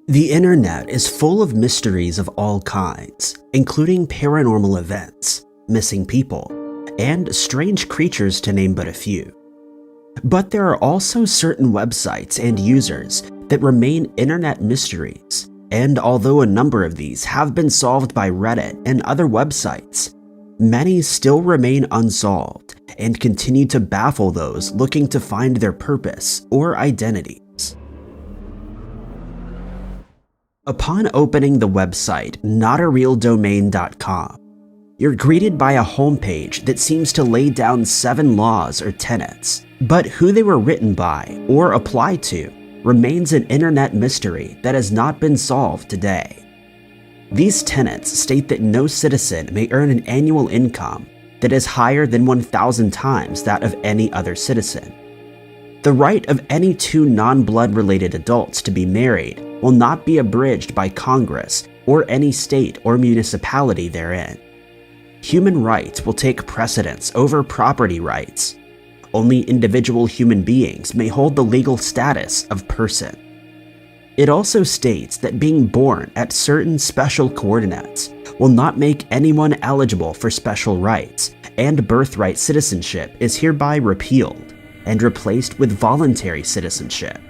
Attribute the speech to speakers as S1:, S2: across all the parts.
S1: The internet is full of mysteries of all kinds, including paranormal events, missing people, and strange creatures to name but a few. But there are also certain websites and users that remain internet mysteries, and although a number of these have been solved by Reddit and other websites, many still remain unsolved and continue to baffle those looking to find their purpose or identities. Upon opening the website notarealdomain.com, you're greeted by a homepage that seems to lay down 7 laws or tenets, but who they were written by or apply to remains an internet mystery that has not been solved today. These tenets state that no citizen may earn an annual income that is higher than 1,000 times that of any other citizen. The right of any 2 non-blood related adults to be married will not be abridged by Congress or any state or municipality therein. Human rights will take precedence over property rights. Only individual human beings may hold the legal status of person. It also states that being born at certain special coordinates will not make anyone eligible for special rights, and birthright citizenship is hereby repealed and replaced with voluntary citizenship,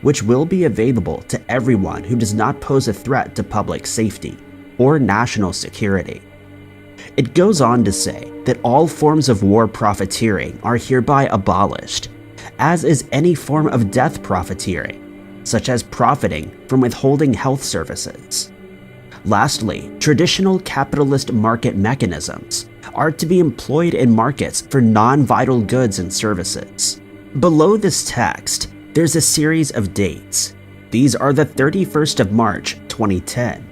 S1: which will be available to everyone who does not pose a threat to public safety or national security. It goes on to say that all forms of war profiteering are hereby abolished, as is any form of death profiteering, such as profiting from withholding health services. Lastly, traditional capitalist market mechanisms are to be employed in markets for non-vital goods and services. Below this text, there's a series of dates. These are the 31st of March 2010,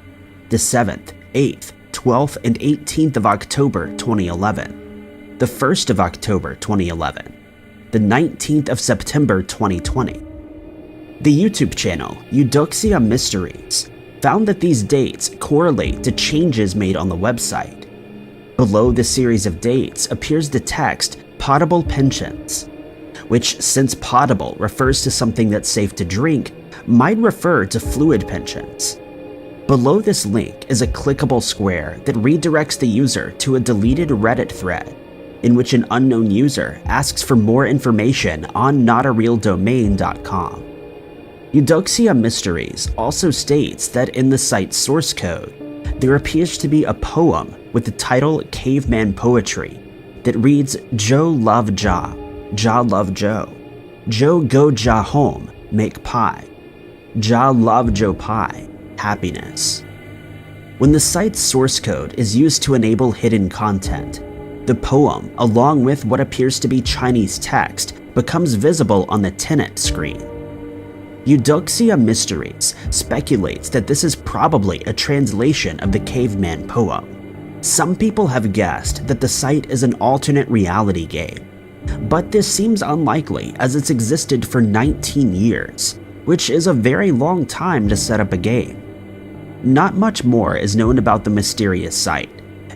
S1: the 7th, 8th, 12th, and 18th of October 2011, the 1st of October 2011, the 19th of September 2020. The YouTube channel Eudoxia Mysteries found that these dates correlate to changes made on the website. Below the series of dates appears the text potable pensions, which, since potable refers to something that's safe to drink, might refer to fluid pensions. Below this link is a clickable square that redirects the user to a deleted Reddit thread, in which an unknown user asks for more information on notarealdomain.com. Eudoxia Mysteries also states that in the site's source code, there appears to be a poem with the title Caveman Poetry that reads Joe love Ja, Ja love Joe, Joe go Ja home, make pie, Ja love Joe pie, happiness. When the site's source code is used to enable hidden content, the poem, along with what appears to be Chinese text, becomes visible on the tenant screen. Eudoxia Mysteries speculates that this is probably a translation of the caveman poem. Some people have guessed that the site is an alternate reality game, but this seems unlikely as it's existed for 19 years, which is a very long time to set up a game. Not much more is known about the mysterious site,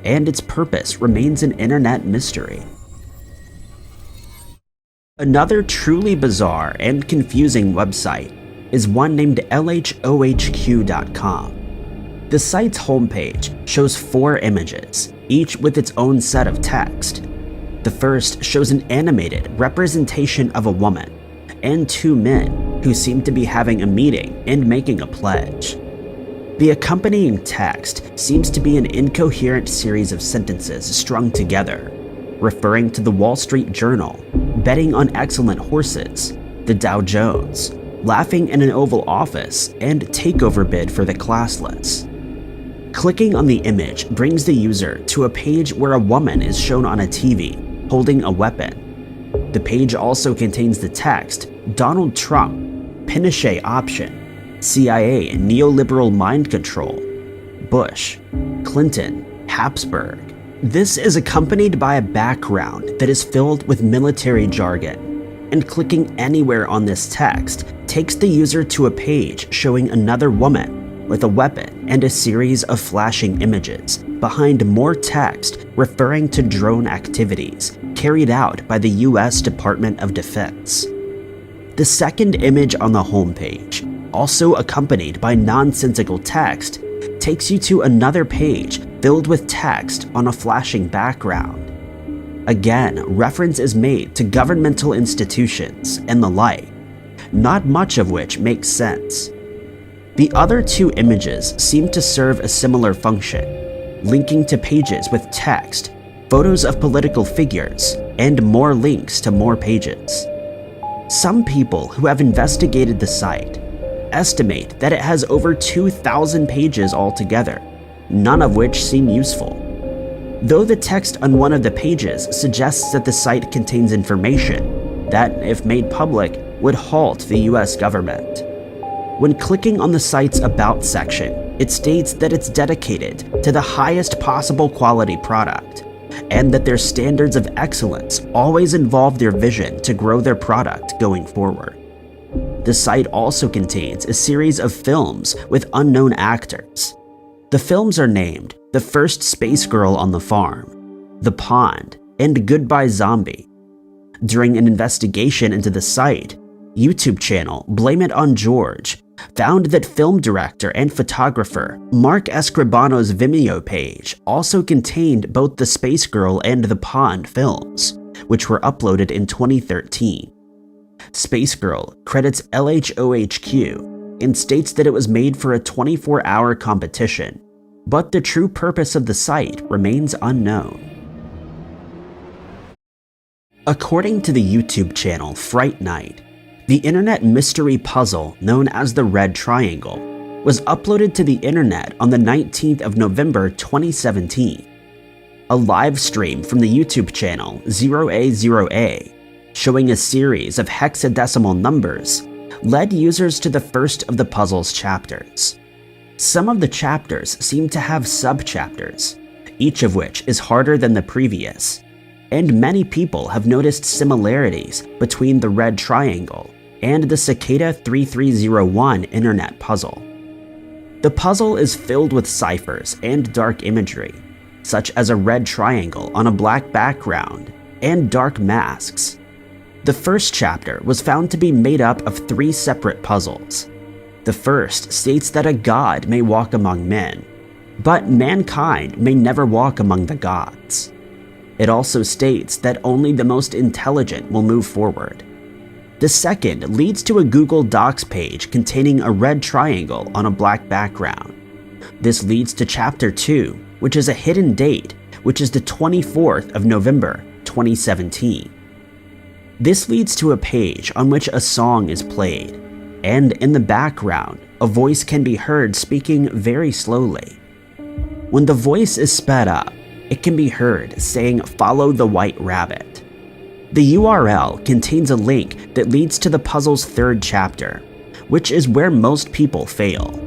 S1: and its purpose remains an internet mystery. Another truly bizarre and confusing website is one named LHOHQ.com. The site's homepage shows 4 images, each with its own set of text. The first shows an animated representation of a woman and 2 men who seem to be having a meeting and making a pledge. The accompanying text seems to be an incoherent series of sentences strung together, referring to the Wall Street Journal, betting on excellent horses, the Dow Jones, laughing in an Oval Office, and takeover bid for the classless. Clicking on the image brings the user to a page where a woman is shown on a TV holding a weapon. The page also contains the text Donald Trump, Pinochet option, CIA and neoliberal mind control, Bush, Clinton, Habsburg. This is accompanied by a background that is filled with military jargon, and clicking anywhere on this text takes the user to a page showing another woman with a weapon and a series of flashing images behind more text referring to drone activities carried out by the US Department of Defense. The second image on the homepage also accompanied by nonsensical text, takes you to another page filled with text on a flashing background. Again, reference is made to governmental institutions and the like, not much of which makes sense. The other two images seem to serve a similar function, linking to pages with text, photos of political figures, and more links to more pages. Some people who have investigated the site estimate that it has over 2,000 pages altogether, none of which seem useful. Though the text on one of the pages suggests that the site contains information that, if made public, would halt the US government. When clicking on the site's About section, it states that it's dedicated to the highest possible quality product, and that their standards of excellence always involve their vision to grow their product going forward. The site also contains a series of films with unknown actors. The films are named The First Space Girl on the Farm, The Pond, and Goodbye Zombie. During an investigation into the site, YouTube channel Blame It on George found that film director and photographer Mark Escribano's Vimeo page also contained both the Space Girl and the Pond films, which were uploaded in 2013. Space Girl credits LHOHQ and states that it was made for a 24-hour competition, but the true purpose of the site remains unknown. According to the YouTube channel Fright Night, the internet mystery puzzle known as the Red Triangle was uploaded to the internet on the 19th of November 2017. A live stream from the YouTube channel 0A0A, showing a series of hexadecimal numbers, led users to the first of the puzzle's chapters. Some of the chapters seem to have sub-chapters, each of which is harder than the previous, and many people have noticed similarities between the Red Triangle and the Cicada 3301 internet puzzle. The puzzle is filled with ciphers and dark imagery, such as a red triangle on a black background and dark masks. The first chapter was found to be made up of 3 separate puzzles. The first states that a god may walk among men, but mankind may never walk among the gods. It also states that only the most intelligent will move forward. The second leads to a Google Docs page containing a red triangle on a black background. This leads to Chapter 2, which is a hidden date, which is the 24th of November, 2017. This leads to a page on which a song is played, and in the background, a voice can be heard speaking very slowly. When the voice is sped up, it can be heard saying, "Follow the white rabbit." The URL contains a link that leads to the puzzle's third chapter, which is where most people fail.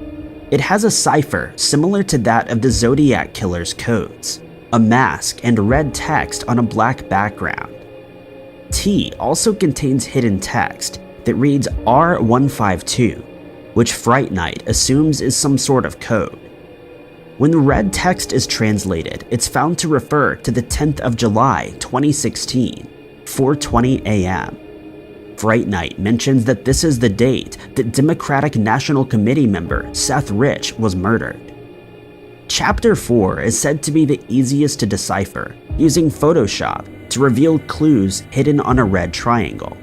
S1: It has a cipher similar to that of the Zodiac Killer's codes, a mask and red text on a black background. T also contains hidden text that reads R152, which Fright Night assumes is some sort of code. When the red text is translated, it's found to refer to the 10th of July, 2016, 4:20 a.m. Fright Night mentions that this is the date that Democratic National Committee member Seth Rich was murdered. Chapter 4 is said to be the easiest to decipher, using Photoshop to reveal clues hidden on a red triangle.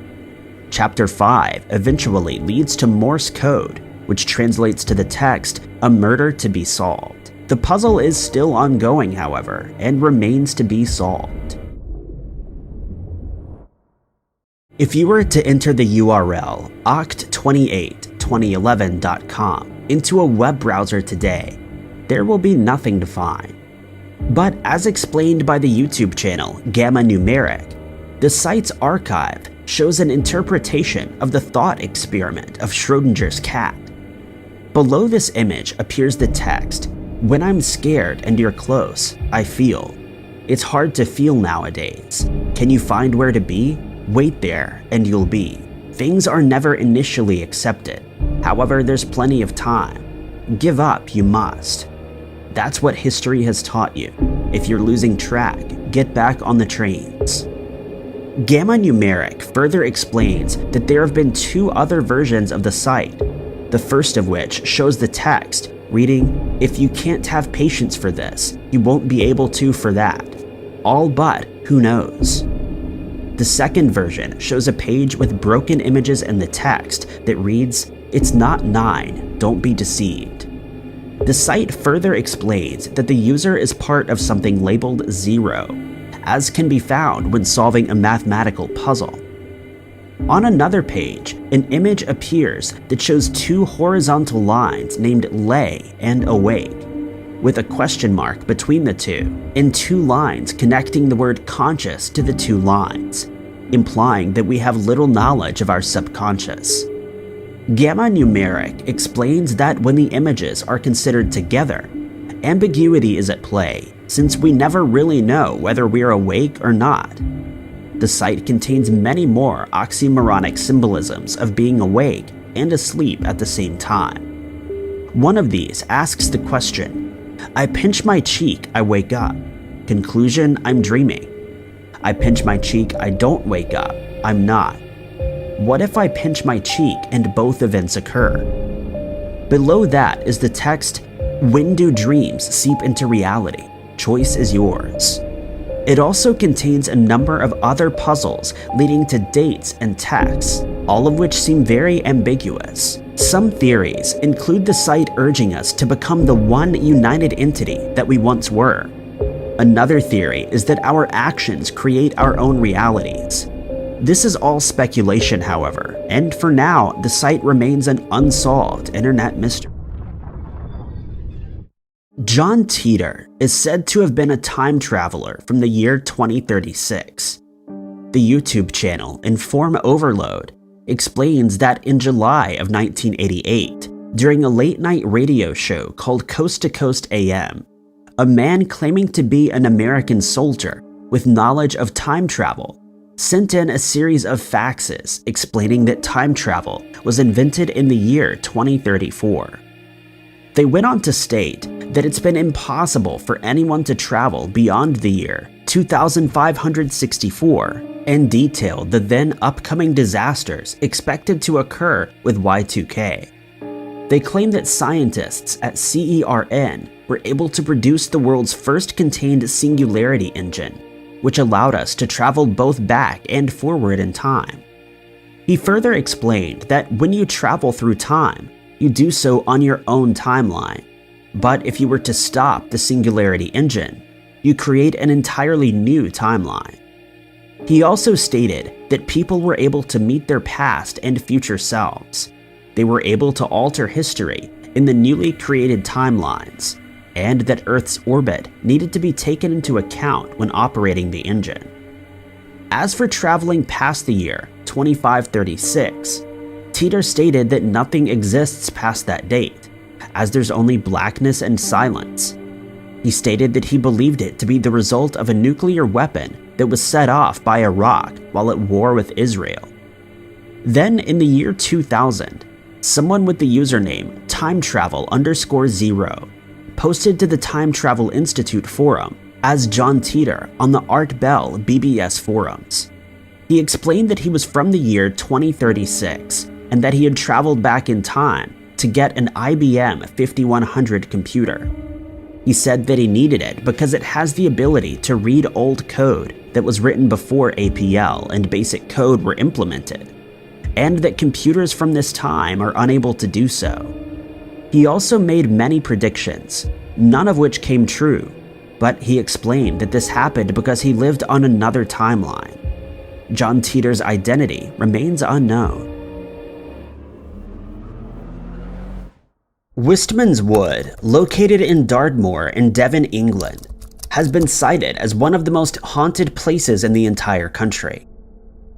S1: Chapter 5 eventually leads to Morse code, which translates to the text, "A murder to be solved." The puzzle is still ongoing, however, and remains to be solved. If you were to enter the URL oct282011.com into a web browser today, there will be nothing to find. But as explained by the YouTube channel Gamma Numeric, the site's archive shows an interpretation of the thought experiment of Schrodinger's cat. Below this image appears the text, "When I'm scared and you're close, I feel. It's hard to feel nowadays. Can you find where to be? Wait there and you'll be. Things are never initially accepted. However, there's plenty of time. Give up, you must. That's what history has taught you. If you're losing track, get back on the trains." Gamma Numeric further explains that there have been 2 other versions of the site. The first of which shows the text reading, "If you can't have patience for this, you won't be able to for that. All but, who knows?" The second version shows a page with broken images and the text that reads, "It's not 9, don't be deceived." The site further explains that the user is part of something labeled 0, as can be found when solving a mathematical puzzle. On another page, an image appears that shows two horizontal lines named lay and awake, with a question mark between the two, and two lines connecting the word conscious to the two lines, implying that we have little knowledge of our subconscious. Gamma Numeric explains that when the images are considered together, ambiguity is at play, since we never really know whether we're awake or not. The site contains many more oxymoronic symbolisms of being awake and asleep at the same time. One of these asks the question, "I pinch my cheek, I wake up. Conclusion, I'm dreaming. I pinch my cheek, I don't wake up. I'm not. What if I pinch my cheek and both events occur?" Below that is the text, "When do dreams seep into reality? Choice is yours." It also contains a number of other puzzles leading to dates and texts, all of which seem very ambiguous. Some theories include the site urging us to become the one united entity that we once were. Another theory is that our actions create our own realities. This is all speculation, however, and for now, the site remains an unsolved internet mystery. John Teeter is said to have been a time traveler from the year 2036. The YouTube channel Inform Overload explains that in July of 1988, during a late-night radio show called Coast to Coast AM, a man claiming to be an American soldier with knowledge of time travel sent in a series of faxes explaining that time travel was invented in the year 2034. They went on to state that it's been impossible for anyone to travel beyond the year 2564 and detailed the then upcoming disasters expected to occur with Y2K. They claim that scientists at CERN were able to produce the world's first contained singularity engine, which allowed us to travel both back and forward in time. He further explained that when you travel through time, you do so on your own timeline. But if you were to stop the singularity engine, you create an entirely new timeline. He also stated that people were able to meet their past and future selves. They were able to alter history in the newly created timelines, and that Earth's orbit needed to be taken into account when operating the engine. As for traveling past the year 2536, Teeter stated that nothing exists past that date, as there's only blackness and silence. He stated that he believed it to be the result of a nuclear weapon that was set off by Iraq while at war with Israel. Then in the year 2000, someone with the username timetravel_0 posted to the Time Travel Institute forum as John Teeter on the Art Bell BBS forums. He explained that he was from the year 2036 and that he had traveled back in time to get an IBM 5100 computer. He said that he needed it because it has the ability to read old code that was written before APL and basic code were implemented, and that computers from this time are unable to do so. He also made many predictions, none of which came true, but he explained that this happened because he lived on another timeline. John Teeter's identity remains unknown. Wistmans Wood, located in Dartmoor in Devon, England, has been cited as one of the most haunted places in the entire country.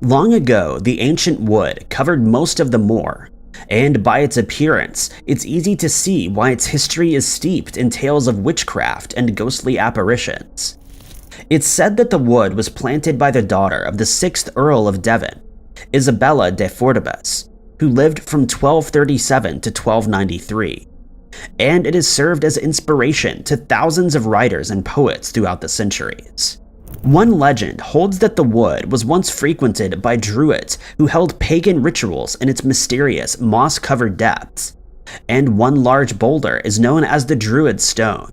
S1: Long ago, the ancient wood covered most of the moor, and by its appearance, it's easy to see why its history is steeped in tales of witchcraft and ghostly apparitions. It's said that the wood was planted by the daughter of the 6th Earl of Devon, Isabella de Fortibus, who lived from 1237 to 1293, and it has served as inspiration to thousands of writers and poets throughout the centuries. One legend holds that the wood was once frequented by druids who held pagan rituals in its mysterious, moss-covered depths, and one large boulder is known as the Druid Stone.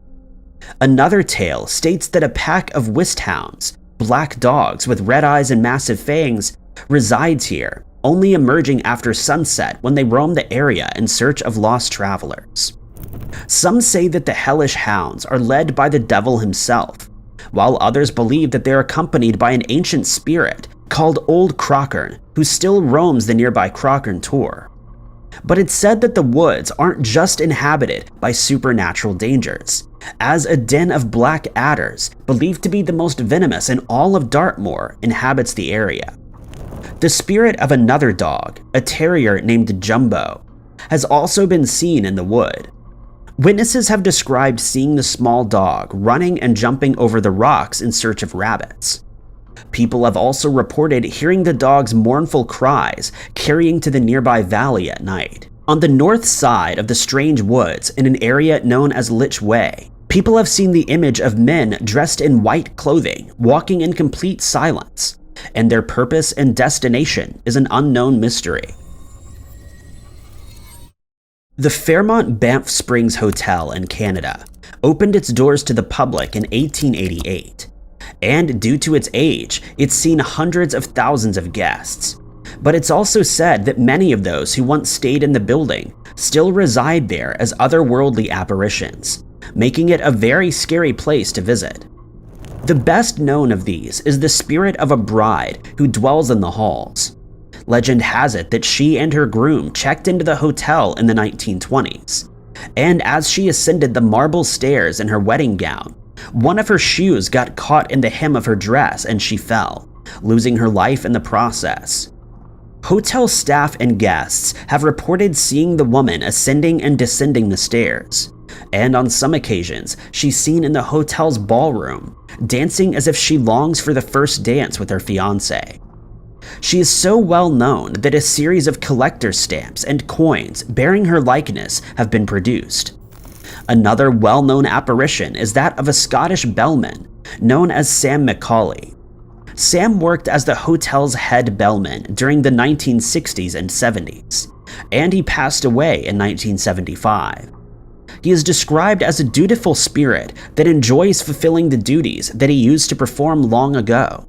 S1: Another tale states that a pack of Wisthounds, black dogs with red eyes and massive fangs, resides here, only emerging after sunset when they roam the area in search of lost travelers. Some say that the hellish hounds are led by the devil himself, while others believe that they are accompanied by an ancient spirit called Old Crockern, who still roams the nearby Crockern Tor. But it's said that the woods aren't just inhabited by supernatural dangers, as a den of black adders, believed to be the most venomous in all of Dartmoor, inhabits the area. The spirit of another dog, a terrier named Jumbo, has also been seen in the wood. Witnesses have described seeing the small dog running and jumping over the rocks in search of rabbits. People have also reported hearing the dog's mournful cries carrying to the nearby valley at night. On the north side of the strange woods in an area known as Lich Way, people have seen the image of men dressed in white clothing walking in complete silence, and their purpose and destination is an unknown mystery. The Fairmont Banff Springs Hotel in Canada opened its doors to the public in 1888, and due to its age, it's seen hundreds of thousands of guests. But it's also said that many of those who once stayed in the building still reside there as otherworldly apparitions, making it a very scary place to visit. The best known of these is the spirit of a bride who dwells in the halls. Legend has it that she and her groom checked into the hotel in the 1920s, and as she ascended the marble stairs in her wedding gown, one of her shoes got caught in the hem of her dress and she fell, losing her life in the process. Hotel staff and guests have reported seeing the woman ascending and descending the stairs, and on some occasions she's seen in the hotel's ballroom, dancing as if she longs for the first dance with her fiancé. She is so well known that a series of collector stamps and coins bearing her likeness have been produced. Another well-known apparition is that of a Scottish bellman known as Sam Macaulay. Sam worked as the hotel's head bellman during the 1960s and 70s, and he passed away in 1975. He is described as a dutiful spirit that enjoys fulfilling the duties that he used to perform long ago.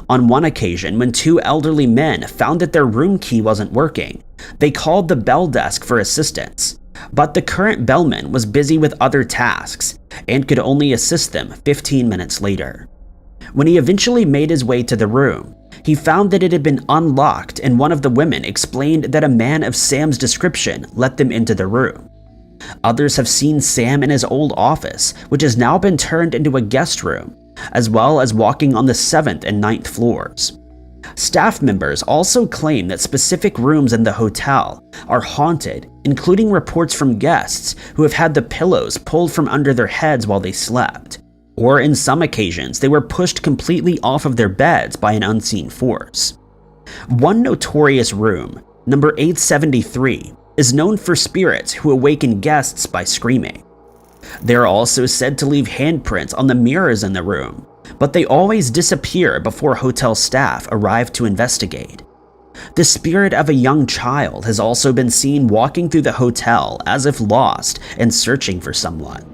S1: On one occasion, when two elderly men found that their room key wasn't working, they called the bell desk for assistance, but the current bellman was busy with other tasks and could only assist them 15 minutes later. When he eventually made his way to the room, he found that it had been unlocked, and one of the women explained that a man of Sam's description let them into the room. Others have seen Sam in his old office, which has now been turned into a guest room, as well as walking on the 7th and 9th floors. Staff members also claim that specific rooms in the hotel are haunted, including reports from guests who have had the pillows pulled from under their heads while they slept, or in some occasions they were pushed completely off of their beds by an unseen force. One notorious room, number 873, is known for spirits who awaken guests by screaming. They are also said to leave handprints on the mirrors in the room, but they always disappear before hotel staff arrive to investigate. The spirit of a young child has also been seen walking through the hotel as if lost and searching for someone.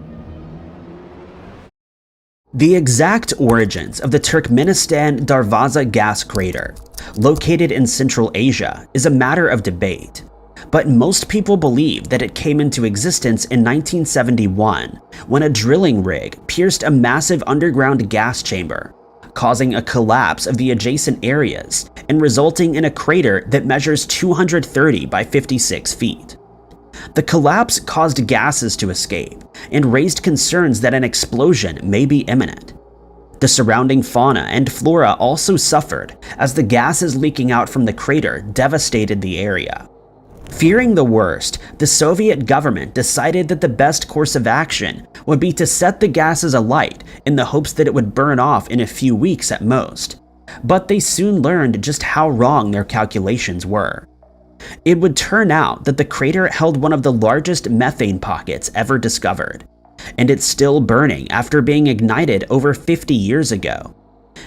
S1: The exact origins of the Turkmenistan Darvaza gas crater, located in Central Asia, is a matter of debate. But most people believe that it came into existence in 1971 when a drilling rig pierced a massive underground gas chamber, causing a collapse of the adjacent areas and resulting in a crater that measures 230 by 56 feet. The collapse caused gases to escape and raised concerns that an explosion may be imminent. The surrounding fauna and flora also suffered as the gases leaking out from the crater devastated the area. Fearing the worst, the Soviet government decided that the best course of action would be to set the gases alight in the hopes that it would burn off in a few weeks at most. But they soon learned just how wrong their calculations were. It would turn out that the crater held one of the largest methane pockets ever discovered, and it's still burning after being ignited over 50 years ago.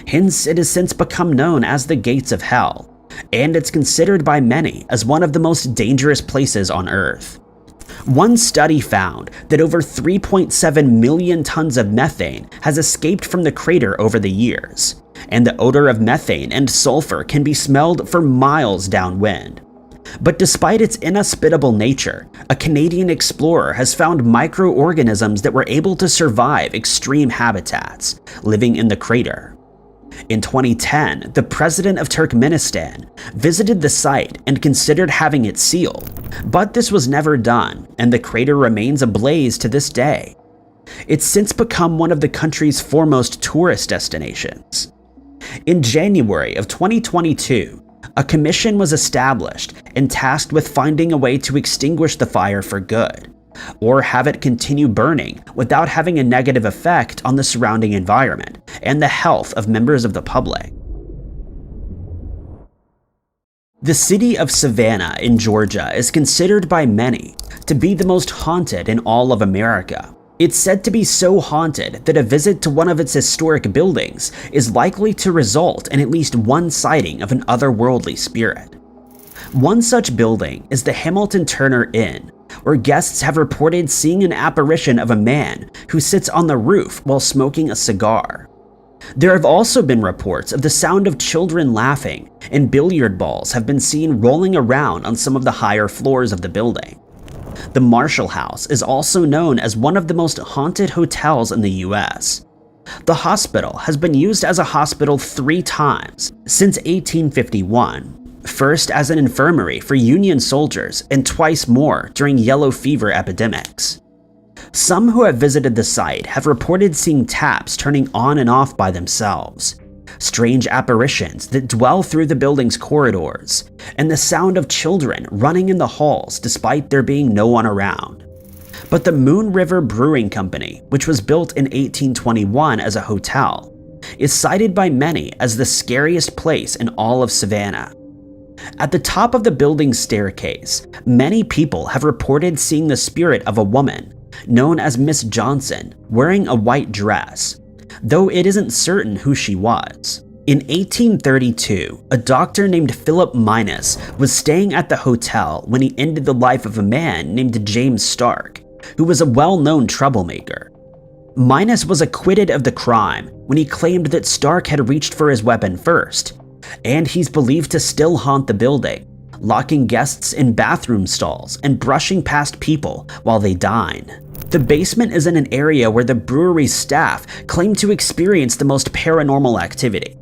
S1: Hence, it has since become known as the Gates of Hell, and it's considered by many as one of the most dangerous places on Earth. One study found that over 3.7 million tons of methane has escaped from the crater over the years, and the odor of methane and sulfur can be smelled for miles downwind. But despite its inhospitable nature, a Canadian explorer has found microorganisms that were able to survive extreme habitats, living in the crater. In 2010, the president of Turkmenistan visited the site and considered having it sealed, but this was never done, and the crater remains ablaze to this day. It's since become one of the country's foremost tourist destinations. In January of 2022, a commission was established and tasked with finding a way to extinguish the fire for good, or have it continue burning without having a negative effect on the surrounding environment and the health of members of the public. The city of Savannah in Georgia is considered by many to be the most haunted in all of America. It's said to be so haunted that a visit to one of its historic buildings is likely to result in at least one sighting of an otherworldly spirit. One such building is the Hamilton Turner Inn, where guests have reported seeing an apparition of a man who sits on the roof while smoking a cigar. There have also been reports of the sound of children laughing, and billiard balls have been seen rolling around on some of the higher floors of the building. The Marshall House is also known as one of the most haunted hotels in the US. The hospital has been used as a hospital 3 times since 1851, first as an infirmary for Union soldiers and twice more during yellow fever epidemics. Some who have visited the site have reported seeing taps turning on and off by themselves, strange apparitions that dwell through the building's corridors, and the sound of children running in the halls despite there being no one around. But the Moon River Brewing Company, which was built in 1821 as a hotel, is cited by many as the scariest place in all of Savannah. At the top of the building's staircase, many people have reported seeing the spirit of a woman, known as Miss Johnson, wearing a white dress, though it isn't certain who she was. In 1832, a doctor named Philip Minus was staying at the hotel when he ended the life of a man named James Stark, who was a well-known troublemaker. Minus was acquitted of the crime when he claimed that Stark had reached for his weapon first, and he's believed to still haunt the building, locking guests in bathroom stalls and brushing past people while they dine. The basement is in an area where the brewery's staff claim to experience the most paranormal activity.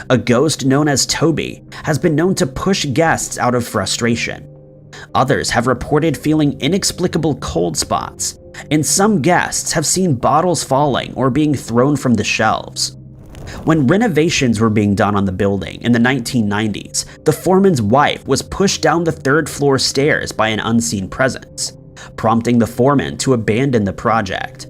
S1: A ghost known as Toby has been known to push guests out of frustration. Others have reported feeling inexplicable cold spots, and some guests have seen bottles falling or being thrown from the shelves. When renovations were being done on the building in the 1990s, the foreman's wife was pushed down the 3rd floor stairs by an unseen presence, prompting the foreman to abandon the project.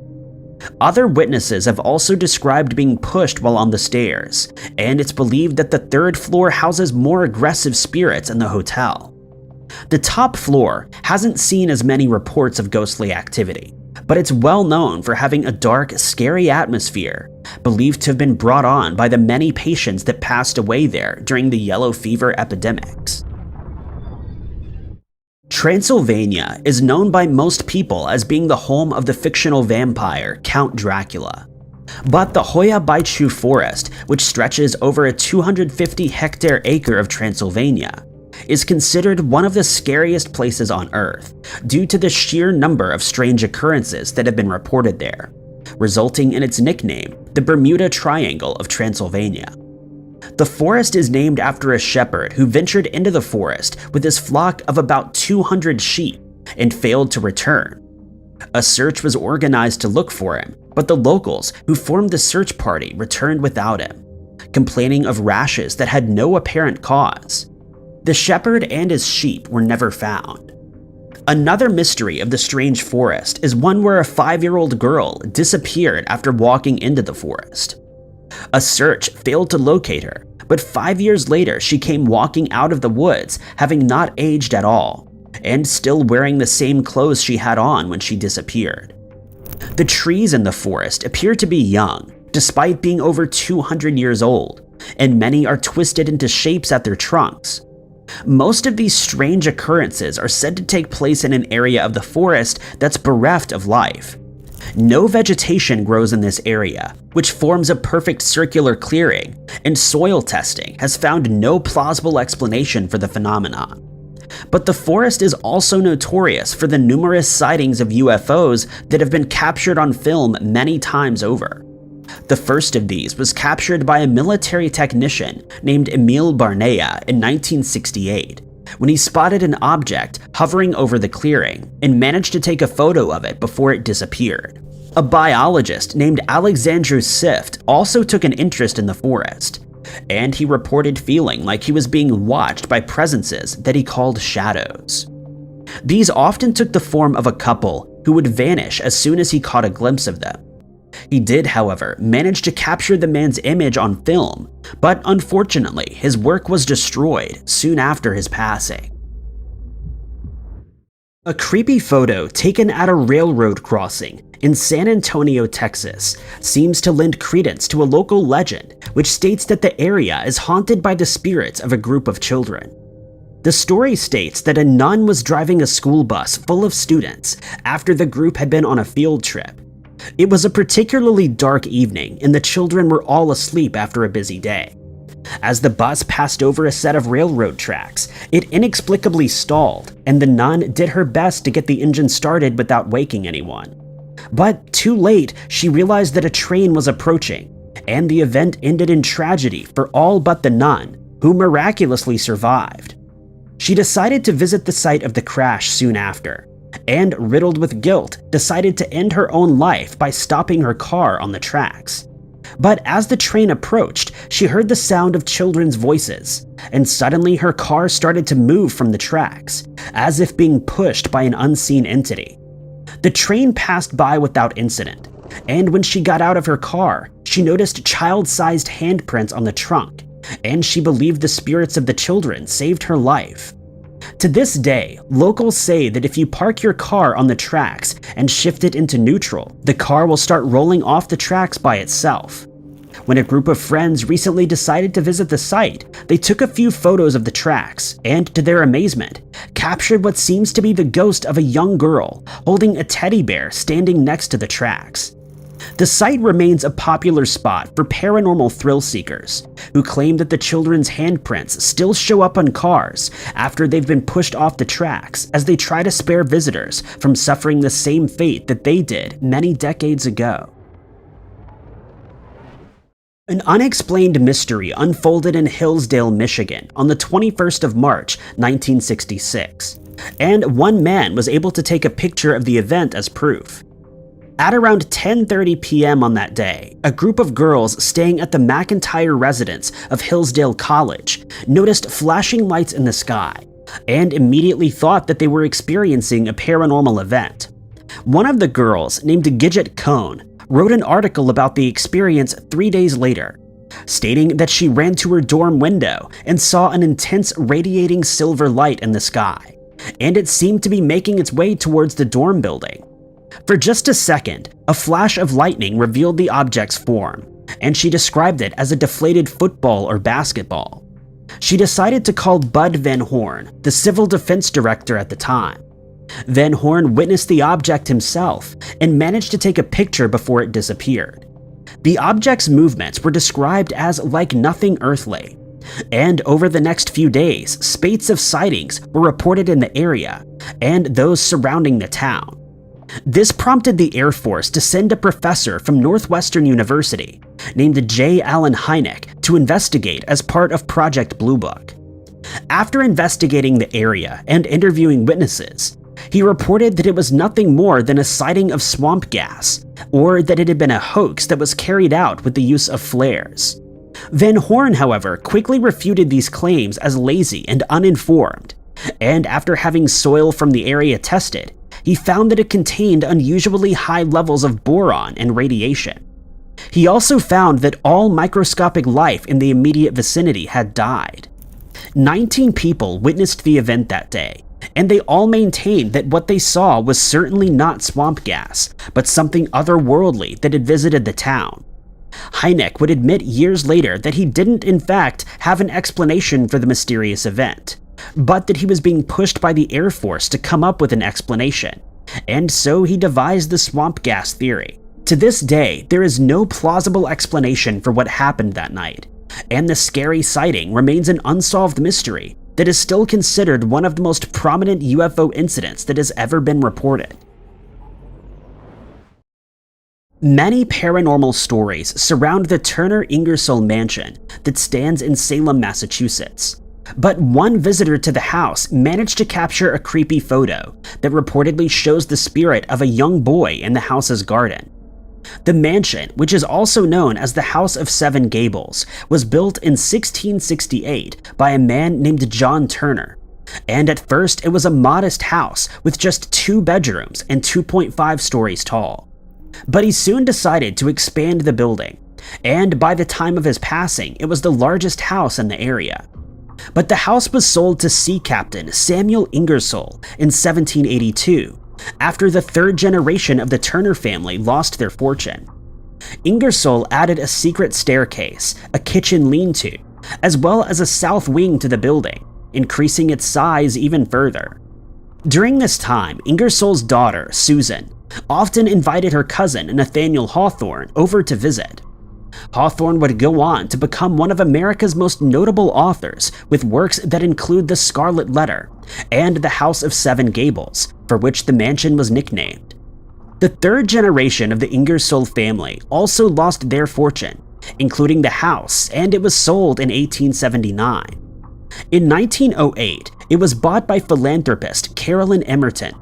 S1: Other witnesses have also described being pushed while on the stairs, and it's believed that the 3rd floor houses more aggressive spirits in the hotel. The top floor hasn't seen as many reports of ghostly activity, but it's well known for having a dark, scary atmosphere, believed to have been brought on by the many patients that passed away there during the yellow fever epidemics. Transylvania is known by most people as being the home of the fictional vampire Count Dracula. But the Hoya Baciu forest, which stretches over a 250-hectare acre of Transylvania, is considered one of the scariest places on Earth due to the sheer number of strange occurrences that have been reported there, resulting in its nickname, the Bermuda Triangle of Transylvania. The forest is named after a shepherd who ventured into the forest with his flock of about 200 sheep and failed to return. A search was organized to look for him, but the locals who formed the search party returned without him, complaining of rashes that had no apparent cause. The shepherd and his sheep were never found. Another mystery of the strange forest is one where a 5-year-old girl disappeared after walking into the forest. A search failed to locate her, but 5 years later she came walking out of the woods, having not aged at all, and still wearing the same clothes she had on when she disappeared. The trees in the forest appear to be young, despite being over 200 years old, and many are twisted into shapes at their trunks. Most of these strange occurrences are said to take place in an area of the forest that's bereft of life. No vegetation grows in this area, which forms a perfect circular clearing, and soil testing has found no plausible explanation for the phenomenon. But the forest is also notorious for the numerous sightings of UFOs that have been captured on film many times over. The first of these was captured by a military technician named Emil Barnea in 1968, when he spotted an object hovering over the clearing and managed to take a photo of it before it disappeared. A biologist named Alexandru Sift also took an interest in the forest, and he reported feeling like he was being watched by presences that he called shadows. These often took the form of a couple who would vanish as soon as he caught a glimpse of them. He did, however, manage to capture the man's image on film, but unfortunately, his work was destroyed soon after his passing. A creepy photo taken at a railroad crossing in San Antonio, Texas, seems to lend credence to a local legend which states that the area is haunted by the spirits of a group of children. The story states that a nun was driving a school bus full of students after the group had been on a field trip. It was a particularly dark evening, and the children were all asleep after a busy day. As the bus passed over a set of railroad tracks, it inexplicably stalled, and the nun did her best to get the engine started without waking anyone. But too late, she realized that a train was approaching, and the event ended in tragedy for all but the nun, who miraculously survived. She decided to visit the site of the crash soon after, and, riddled with guilt, decided to end her own life by stopping her car on the tracks. But as the train approached, she heard the sound of children's voices, and suddenly her car started to move from the tracks, as if being pushed by an unseen entity. The train passed by without incident, and when she got out of her car, she noticed child-sized handprints on the trunk, and she believed the spirits of the children saved her life. To this day, locals say that if you park your car on the tracks and shift it into neutral, the car will start rolling off the tracks by itself. When a group of friends recently decided to visit the site, they took a few photos of the tracks and, to their amazement, captured what seems to be the ghost of a young girl holding a teddy bear standing next to the tracks. The site remains a popular spot for paranormal thrill seekers, who claim that the children's handprints still show up on cars after they've been pushed off the tracks as they try to spare visitors from suffering the same fate that they did many decades ago. An unexplained mystery unfolded in Hillsdale, Michigan on the 21st of March, 1966, and one man was able to take a picture of the event as proof. At around 10:30 p.m. on that day, a group of girls staying at the McIntyre residence of Hillsdale College noticed flashing lights in the sky and immediately thought that they were experiencing a paranormal event. One of the girls, named Gidget Cohn, wrote an article about the experience 3 days later, stating that she ran to her dorm window and saw an intense radiating silver light in the sky, and it seemed to be making its way towards the dorm building. For just a second, a flash of lightning revealed the object's form, and she described it as a deflated football or basketball. She decided to call Bud Van Horn, the civil defense director at the time. Van Horn witnessed the object himself and managed to take a picture before it disappeared. The object's movements were described as like nothing earthly, and over the next few days, spates of sightings were reported in the area and those surrounding the town. This prompted the Air Force to send a professor from Northwestern University named J. Allen Hynek to investigate as part of Project Blue Book. After investigating the area and interviewing witnesses, he reported that it was nothing more than a sighting of swamp gas, or that it had been a hoax that was carried out with the use of flares. Van Horn, however, quickly refuted these claims as lazy and uninformed, and after having soil from the area tested, he found that it contained unusually high levels of boron and radiation. He also found that all microscopic life in the immediate vicinity had died. 19 people witnessed the event that day, and they all maintained that what they saw was certainly not swamp gas, but something otherworldly that had visited the town. Hynek would admit years later that he didn't in fact have an explanation for the mysterious event, but that he was being pushed by the Air Force to come up with an explanation, and so he devised the swamp gas theory. To this day, there is no plausible explanation for what happened that night, and the scary sighting remains an unsolved mystery that is still considered one of the most prominent UFO incidents that has ever been reported. Many paranormal stories surround the Turner Ingersoll mansion that stands in Salem, Massachusetts. But one visitor to the house managed to capture a creepy photo that reportedly shows the spirit of a young boy in the house's garden. The mansion, which is also known as the House of Seven Gables, was built in 1668 by a man named John Turner. And at first it was a modest house with just 2 bedrooms and 2.5 stories tall. But he soon decided to expand the building, and by the time of his passing, it was the largest house in the area. But the house was sold to sea captain Samuel Ingersoll in 1782, after the 3rd generation of the Turner family lost their fortune. Ingersoll added a secret staircase, a kitchen lean-to, as well as a south wing to the building, increasing its size even further. During this time, Ingersoll's daughter, Susan, often invited her cousin Nathaniel Hawthorne over to visit. Hawthorne would go on to become one of America's most notable authors, with works that include The Scarlet Letter and The House of Seven Gables, for which the mansion was nicknamed. The 3rd generation of the Ingersoll family also lost their fortune, including the house, and it was sold in 1879. In 1908, it was bought by philanthropist Carolyn Emerton,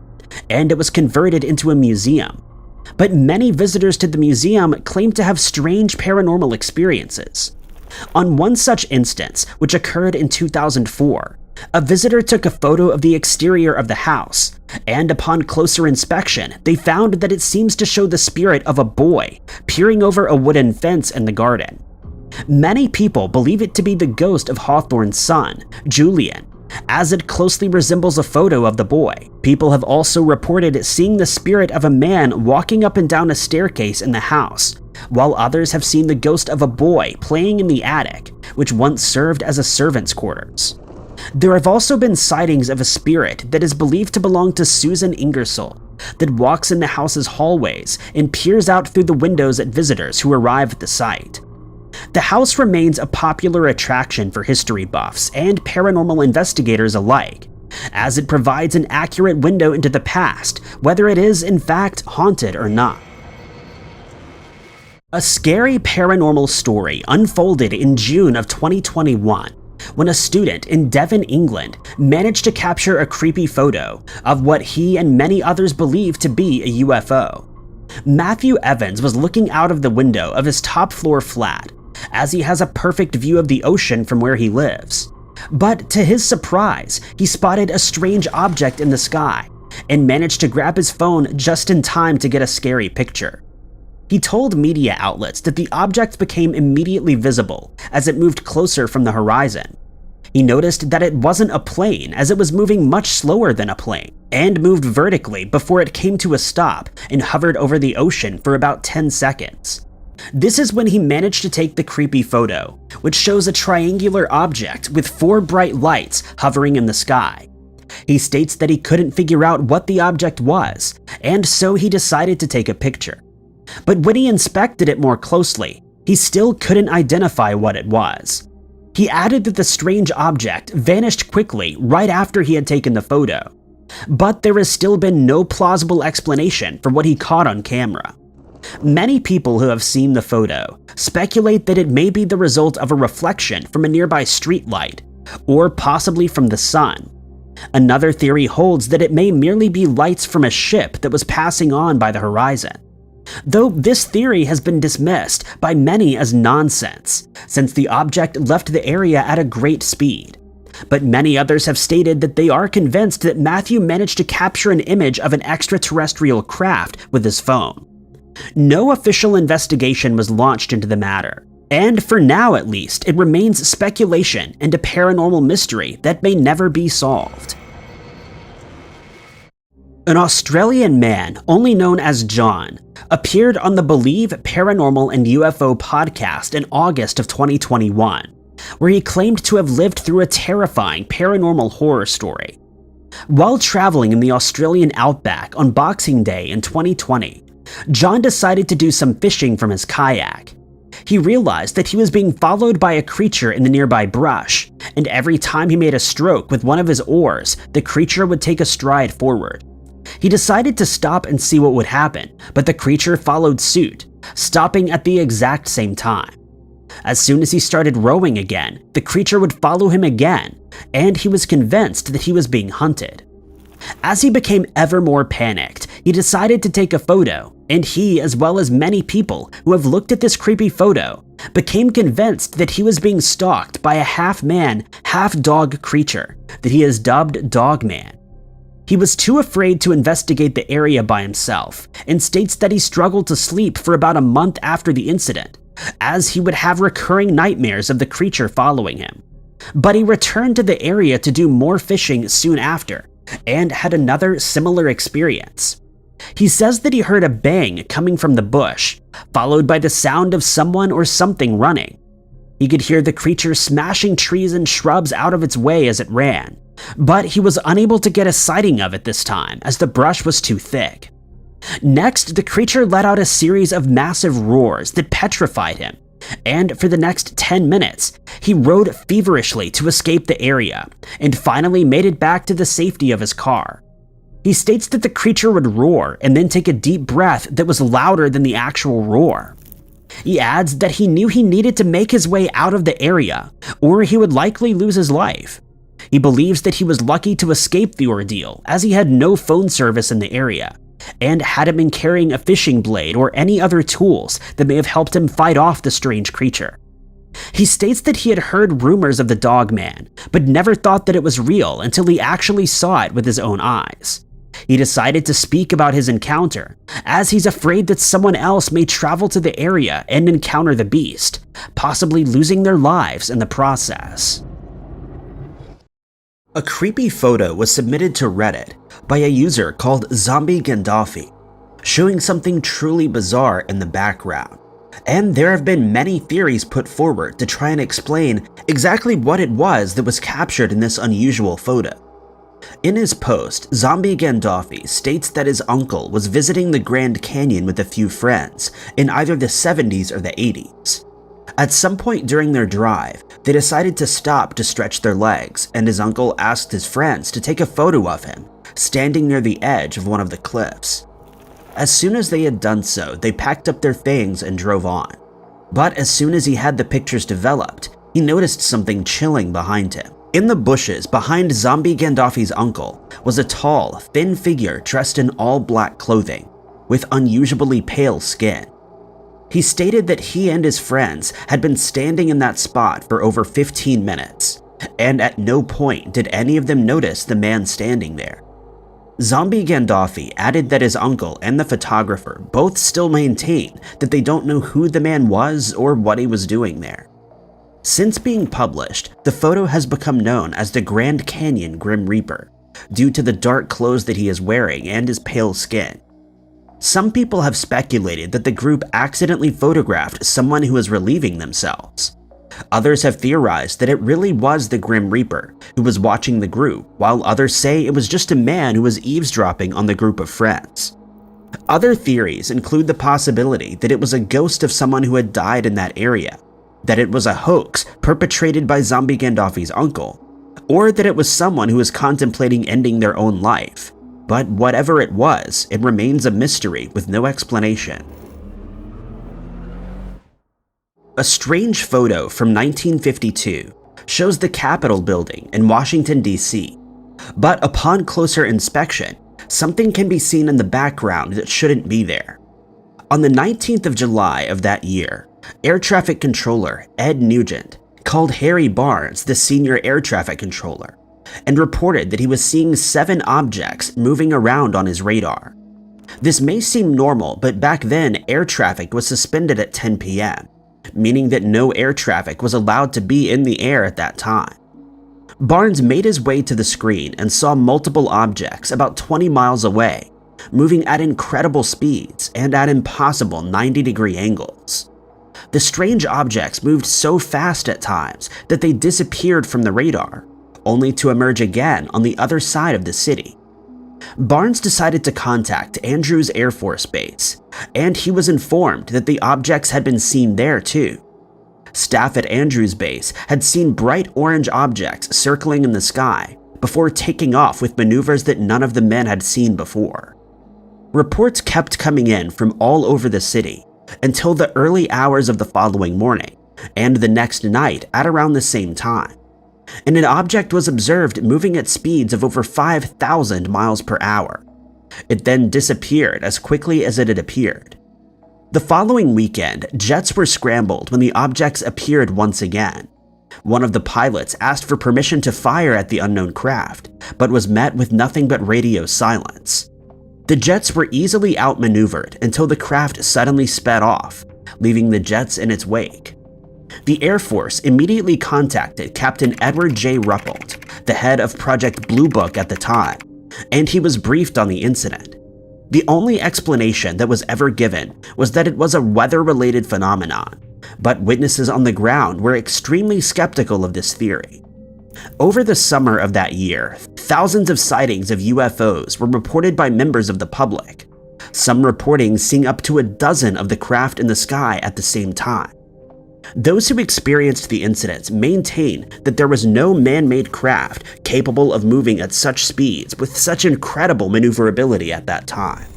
S1: and it was converted into a museum. But many visitors to the museum claim to have strange paranormal experiences. On one such instance, which occurred in 2004, a visitor took a photo of the exterior of the house, and upon closer inspection, they found that it seems to show the spirit of a boy peering over a wooden fence in the garden. Many people believe it to be the ghost of Hawthorne's son, Julian, as it closely resembles a photo of the boy. People have also reported seeing the spirit of a man walking up and down a staircase in the house, while others have seen the ghost of a boy playing in the attic, which once served as a servant's quarters. There have also been sightings of a spirit that is believed to belong to Susan Ingersoll, that walks in the house's hallways and peers out through the windows at visitors who arrive at the site. The house remains a popular attraction for history buffs and paranormal investigators alike, as it provides an accurate window into the past, whether it is in fact haunted or not. A scary paranormal story unfolded in June of 2021, when a student in Devon, England, managed to capture a creepy photo of what he and many others believe to be a UFO. Matthew Evans was looking out of the window of his top-floor flat, as he has a perfect view of the ocean from where he lives. But to his surprise, he spotted a strange object in the sky, and managed to grab his phone just in time to get a scary picture. He told media outlets that the object became immediately visible as it moved closer from the horizon. He noticed that it wasn't a plane, as it was moving much slower than a plane, and moved vertically before it came to a stop and hovered over the ocean for about 10 seconds. This is when he managed to take the creepy photo, which shows a triangular object with 4 bright lights hovering in the sky. He states that he couldn't figure out what the object was, and so he decided to take a picture. But when he inspected it more closely, he still couldn't identify what it was. He added that the strange object vanished quickly right after he had taken the photo, but there has still been no plausible explanation for what he caught on camera. Many people who have seen the photo speculate that it may be the result of a reflection from a nearby streetlight, or possibly from the sun. Another theory holds that it may merely be lights from a ship that was passing on by the horizon, though this theory has been dismissed by many as nonsense, since the object left the area at a great speed. But many others have stated that they are convinced that Matthew managed to capture an image of an extraterrestrial craft with his phone. No official investigation was launched into the matter, and for now at least, it remains speculation and a paranormal mystery that may never be solved. An Australian man, only known as John, appeared on the Believe Paranormal and UFO podcast in August of 2021. where he claimed to have lived through a terrifying paranormal horror story. While traveling in the Australian outback on Boxing Day in 2020, John decided to do some fishing from his kayak. He realized that he was being followed by a creature in the nearby brush, and every time he made a stroke with one of his oars, the creature would take a stride forward. He decided to stop and see what would happen, but the creature followed suit, stopping at the exact same time. As soon as he started rowing again, the creature would follow him again, and he was convinced that he was being hunted. As he became ever more panicked, he decided to take a photo, and he, as well as many people who have looked at this creepy photo, became convinced that he was being stalked by a half-man, half-dog creature that he has dubbed Dogman. He was too afraid to investigate the area by himself, and states that he struggled to sleep for about a month after the incident, as he would have recurring nightmares of the creature following him. But he returned to the area to do more fishing soon after, and had another similar experience. He says that he heard a bang coming from the bush, followed by the sound of someone or something running. He could hear the creature smashing trees and shrubs out of its way as it ran, but he was unable to get a sighting of it this time as the brush was too thick. Next, the creature let out a series of massive roars that petrified him, and for the next 10 minutes, he rowed feverishly to escape the area, and finally made it back to the safety of his car. He states that the creature would roar and then take a deep breath that was louder than the actual roar. He adds that he knew he needed to make his way out of the area, or he would likely lose his life. He believes that he was lucky to escape the ordeal, as he had no phone service in the area, and hadn't been carrying a fishing blade or any other tools that may have helped him fight off the strange creature. He states that he had heard rumors of the Dogman, but never thought that it was real until he actually saw it with his own eyes. He decided to speak about his encounter, as he's afraid that someone else may travel to the area and encounter the beast, possibly losing their lives in the process. A creepy photo was submitted to Reddit by a user called Zombie Gandalfi, showing something truly bizarre in the background. And there have been many theories put forward to try and explain exactly what it was that was captured in this unusual photo. In his post, Zombie Gandalfi states that his uncle was visiting the Grand Canyon with a few friends in either the 70s or the 80s. At some point during their drive, they decided to stop to stretch their legs, and his uncle asked his friends to take a photo of him, standing near the edge of one of the cliffs. As soon as they had done so, they packed up their things and drove on. But as soon as he had the pictures developed, he noticed something chilling behind him. In the bushes behind Zombie Gandalfi's uncle was a tall, thin figure dressed in all black clothing, with unusually pale skin. He stated that he and his friends had been standing in that spot for over 15 minutes, and at no point did any of them notice the man standing there. Zombie Gandalfi added that his uncle and the photographer both still maintain that they don't know who the man was or what he was doing there. Since being published, the photo has become known as the Grand Canyon Grim Reaper, due to the dark clothes that he is wearing and his pale skin. Some people have speculated that the group accidentally photographed someone who was relieving themselves. Others have theorized that it really was the Grim Reaper who was watching the group, while others say it was just a man who was eavesdropping on the group of friends. Other theories include the possibility that it was a ghost of someone who had died in that area, that it was a hoax perpetrated by Zombie Gandalfi's uncle, or that it was someone who was contemplating ending their own life. But whatever it was, it remains a mystery with no explanation. A strange photo from 1952 shows the Capitol building in Washington, D.C., but upon closer inspection, something can be seen in the background that shouldn't be there. On the 19th of July of that year, Air Traffic Controller Ed Nugent called Harry Barnes the senior air traffic controller and reported that he was seeing 7 objects moving around on his radar. This may seem normal, but back then air traffic was suspended at 10 p.m., meaning that no air traffic was allowed to be in the air at that time. Barnes made his way to the screen and saw multiple objects about 20 miles away, moving at incredible speeds and at impossible 90-degree angles. The strange objects moved so fast at times that they disappeared from the radar, only to emerge again on the other side of the city. Barnes decided to contact Andrews Air Force Base, and he was informed that the objects had been seen there too. Staff at Andrews Base had seen bright orange objects circling in the sky before taking off with maneuvers that none of the men had seen before. Reports kept coming in from all over the city until the early hours of the following morning and the next night at around the same time, and an object was observed moving at speeds of over 5,000 miles per hour. It then disappeared as quickly as it had appeared. The following weekend, jets were scrambled when the objects appeared once again. One of the pilots asked for permission to fire at the unknown craft, but was met with nothing but radio silence. The jets were easily outmaneuvered until the craft suddenly sped off, leaving the jets in its wake. The Air Force immediately contacted Captain Edward J. Ruppelt, the head of Project Blue Book at the time, and he was briefed on the incident. The only explanation that was ever given was that it was a weather-related phenomenon, but witnesses on the ground were extremely skeptical of this theory. Over the summer of that year, thousands of sightings of UFOs were reported by members of the public, some reporting seeing up to a dozen of the craft in the sky at the same time. Those who experienced the incidents maintain that there was no man-made craft capable of moving at such speeds with such incredible maneuverability at that time.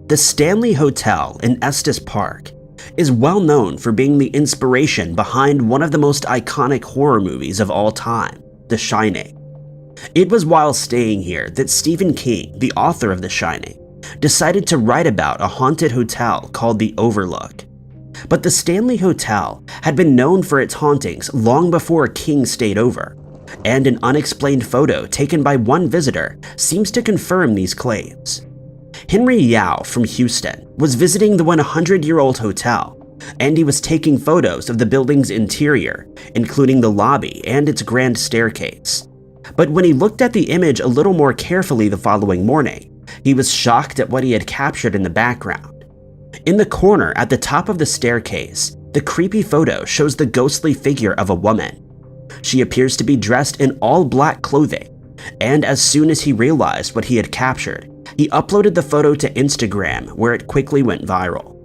S1: The Stanley Hotel in Estes Park is well known for being the inspiration behind one of the most iconic horror movies of all time, The Shining. It was while staying here that Stephen King, the author of The Shining, decided to write about a haunted hotel called the Overlook. But the Stanley Hotel had been known for its hauntings long before King stayed over, and an unexplained photo taken by one visitor seems to confirm these claims. Henry Yao from Houston was visiting the 100-year-old hotel, and he was taking photos of the building's interior, including the lobby and its grand staircase. But when he looked at the image a little more carefully the following morning, he was shocked at what he had captured in the background. In the corner at the top of the staircase, the creepy photo shows the ghostly figure of a woman. She appears to be dressed in all black clothing, and as soon as he realized what he had captured, he uploaded the photo to Instagram, where it quickly went viral.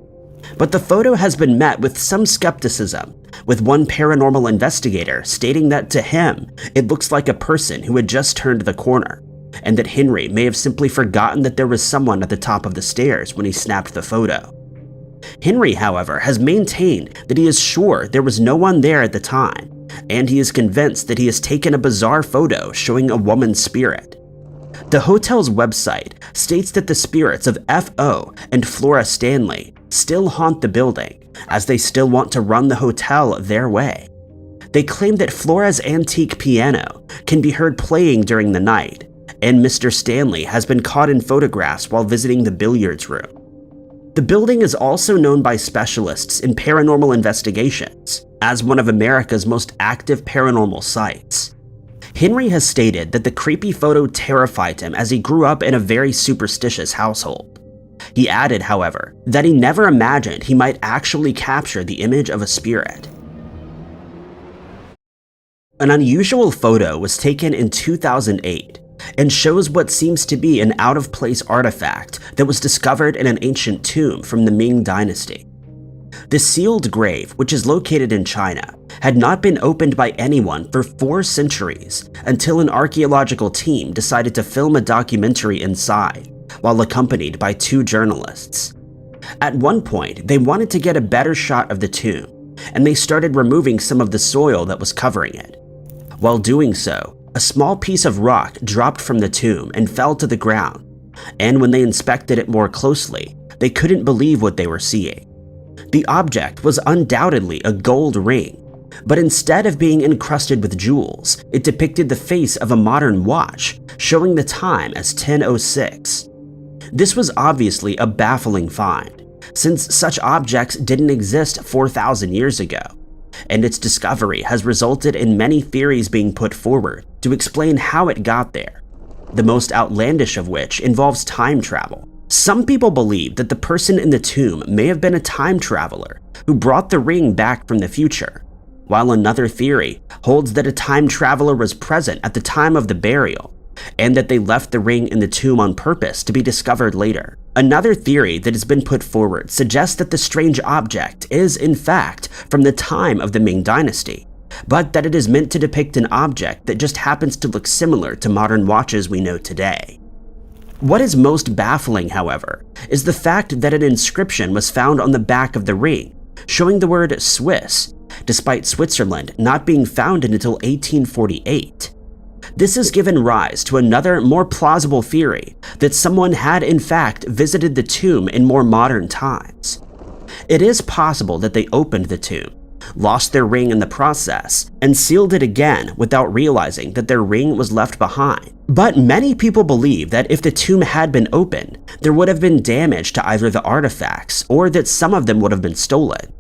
S1: But the photo has been met with some skepticism, with one paranormal investigator stating that to him, it looks like a person who had just turned the corner, and that Henry may have simply forgotten that there was someone at the top of the stairs when he snapped the photo. Henry, however, has maintained that he is sure there was no one there at the time, and he is convinced that he has taken a bizarre photo showing a woman's spirit. The hotel's website states that the spirits of F.O. and Flora Stanley still haunt the building, as they still want to run the hotel their way. They claim that Flora's antique piano can be heard playing during the night, and Mr. Stanley has been caught in photographs while visiting the billiards room. The building is also known by specialists in paranormal investigations as one of America's most active paranormal sites. Henry has stated that the creepy photo terrified him as he grew up in a very superstitious household. He added, however, that he never imagined he might actually capture the image of a spirit. An unusual photo was taken in 2008 and shows what seems to be an out-of-place artifact that was discovered in an ancient tomb from the Ming Dynasty. The sealed grave, which is located in China, had not been opened by anyone for 4 centuries until an archaeological team decided to film a documentary inside, while accompanied by 2 journalists. At one point, they wanted to get a better shot of the tomb, and they started removing some of the soil that was covering it. While doing so, a small piece of rock dropped from the tomb and fell to the ground, and when they inspected it more closely, they couldn't believe what they were seeing. The object was undoubtedly a gold ring, but instead of being encrusted with jewels, it depicted the face of a modern watch, showing the time as 10:06. This was obviously a baffling find, since such objects didn't exist 4,000 years ago, and its discovery has resulted in many theories being put forward to explain how it got there, the most outlandish of which involves time travel, Some people believe that the person in the tomb may have been a time traveler who brought the ring back from the future, while another theory holds that a time traveler was present at the time of the burial and that they left the ring in the tomb on purpose to be discovered later. Another theory that has been put forward suggests that the strange object is, in fact, from the time of the Ming Dynasty, but that it is meant to depict an object that just happens to look similar to modern watches we know today. What is most baffling, however, is the fact that an inscription was found on the back of the ring, showing the word Swiss, despite Switzerland not being founded until 1848. This has given rise to another, more plausible theory that someone had in fact visited the tomb in more modern times. It is possible that they opened the tomb, lost their ring in the process, and sealed it again without realizing that their ring was left behind. But many people believe that if the tomb had been opened, there would have been damage to either the artifacts or that some of them would have been stolen.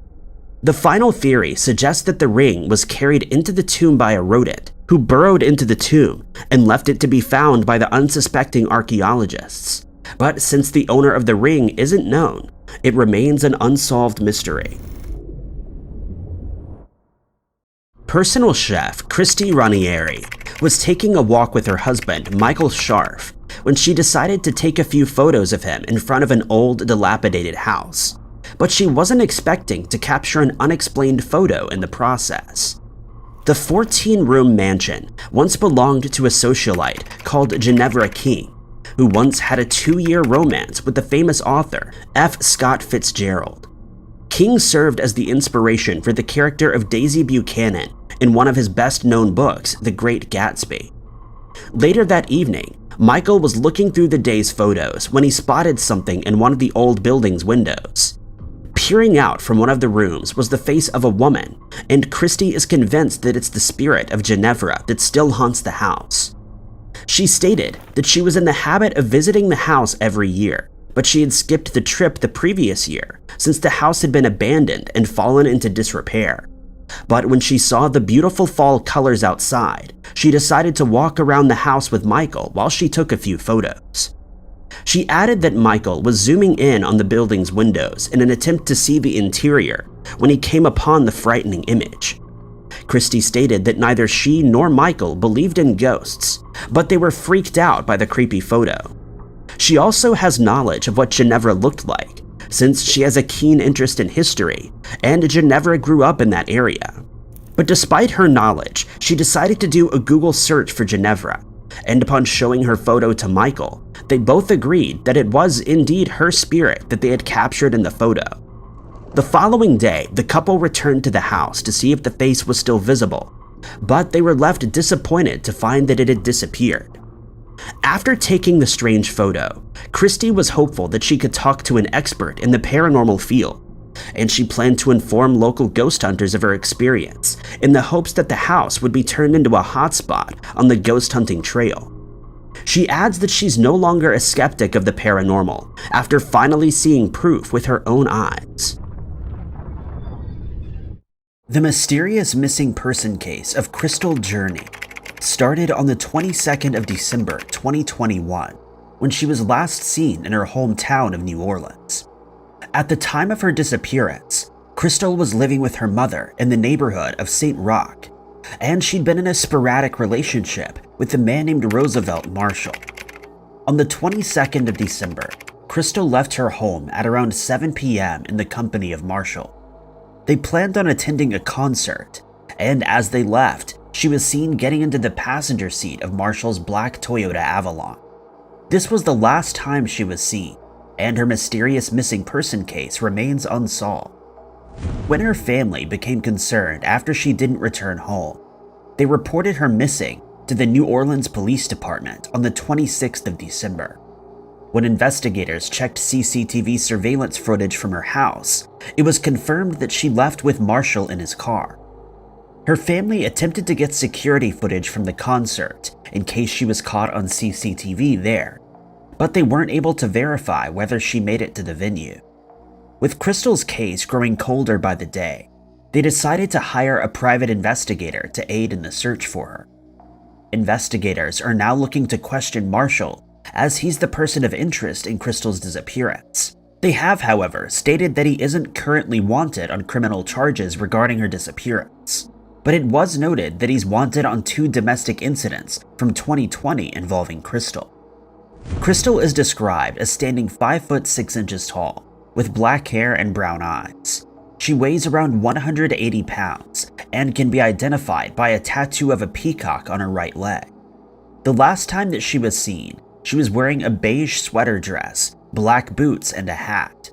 S1: The final theory suggests that the ring was carried into the tomb by a rodent who burrowed into the tomb and left it to be found by the unsuspecting archaeologists. But since the owner of the ring isn't known, it remains an unsolved mystery. Personal chef Christy Ranieri was taking a walk with her husband, Michael Scharf, when she decided to take a few photos of him in front of an old, dilapidated house. But she wasn't expecting to capture an unexplained photo in the process. The 14-room mansion once belonged to a socialite called Ginevra King, who once had a 2-year romance with the famous author F. Scott Fitzgerald. King served as the inspiration for the character of Daisy Buchanan in one of his best-known books, The Great Gatsby. Later that evening, Michael was looking through the day's photos when he spotted something in one of the old building's windows. Peering out from one of the rooms was the face of a woman, and Christy is convinced that it's the spirit of Ginevra that still haunts the house. She stated that she was in the habit of visiting the house every year, but she had skipped the trip the previous year since the house had been abandoned and fallen into disrepair. But when she saw the beautiful fall colors outside, she decided to walk around the house with Michael while she took a few photos. She added that Michael was zooming in on the building's windows in an attempt to see the interior when he came upon the frightening image. Christy stated that neither she nor Michael believed in ghosts, but they were freaked out by the creepy photo. She also has knowledge of what Ginevra looked like, since she has a keen interest in history, and Ginevra grew up in that area. But despite her knowledge, she decided to do a Google search for Ginevra, and upon showing her photo to Michael, they both agreed that it was indeed her spirit that they had captured in the photo. The following day, the couple returned to the house to see if the face was still visible, but they were left disappointed to find that it had disappeared. After taking the strange photo, Christy was hopeful that she could talk to an expert in the paranormal field, and she planned to inform local ghost hunters of her experience in the hopes that the house would be turned into a hotspot on the ghost hunting trail. She adds that she's no longer a skeptic of the paranormal after finally seeing proof with her own eyes. The mysterious missing person case of Crystal Journey started on the 22nd of December 2021, when she was last seen in her hometown of New Orleans. At the time of her disappearance, Crystal was living with her mother in the neighborhood of St. Roch, and she'd been in a sporadic relationship with a man named Roosevelt Marshall. On the 22nd of December, Crystal left her home at around 7 p.m. in the company of Marshall. They planned on attending a concert, and as they left, she was seen getting into the passenger seat of Marshall's black Toyota Avalon. This was the last time she was seen, and her mysterious missing person case remains unsolved. When her family became concerned after she didn't return home, they reported her missing to the New Orleans Police Department on the 26th of December. When investigators checked CCTV surveillance footage from her house, it was confirmed that she left with Marshall in his car. Her family attempted to get security footage from the concert in case she was caught on CCTV there, but they weren't able to verify whether she made it to the venue. With Crystal's case growing colder by the day, they decided to hire a private investigator to aid in the search for her. Investigators are now looking to question Marshall as he's the person of interest in Crystal's disappearance. They have, however, stated that he isn't currently wanted on criminal charges regarding her disappearance, but it was noted that he's wanted on 2 domestic incidents from 2020 involving Crystal. Crystal is described as standing 5 foot 6 inches tall, with black hair and brown eyes. She weighs around 180 pounds and can be identified by a tattoo of a peacock on her right leg. The last time that she was seen, she was wearing a beige sweater dress, black boots, and a hat.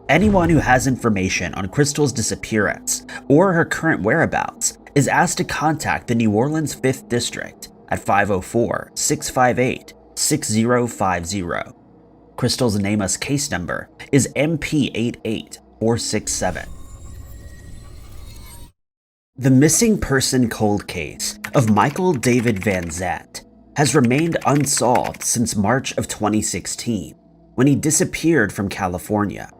S1: Anyone who has information on Crystal's disappearance or her current whereabouts is asked to contact the New Orleans 5th District at 504-658-6050. Crystal's NamUs case number is MP88467. The missing person cold case of Michael David Van Zant has remained unsolved since March of 2016, when he disappeared from California.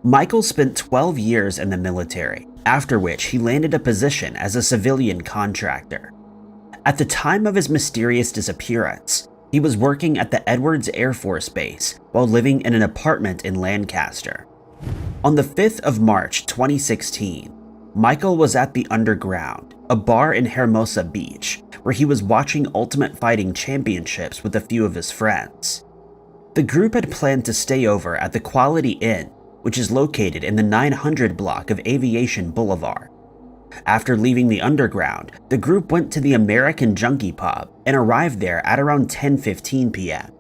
S1: Michael spent 12 years in the military, after which he landed a position as a civilian contractor. At the time of his mysterious disappearance, he was working at the Edwards Air Force Base while living in an apartment in Lancaster. On the 5th of March 2016, Michael was at the Underground, a bar in Hermosa Beach, where he was watching Ultimate Fighting Championships with a few of his friends. The group had planned to stay over at the Quality Inn, which is located in the 900 block of Aviation Boulevard. After leaving the Underground, the group went to the American Junkie Pub and arrived there at around 10:15 p.m.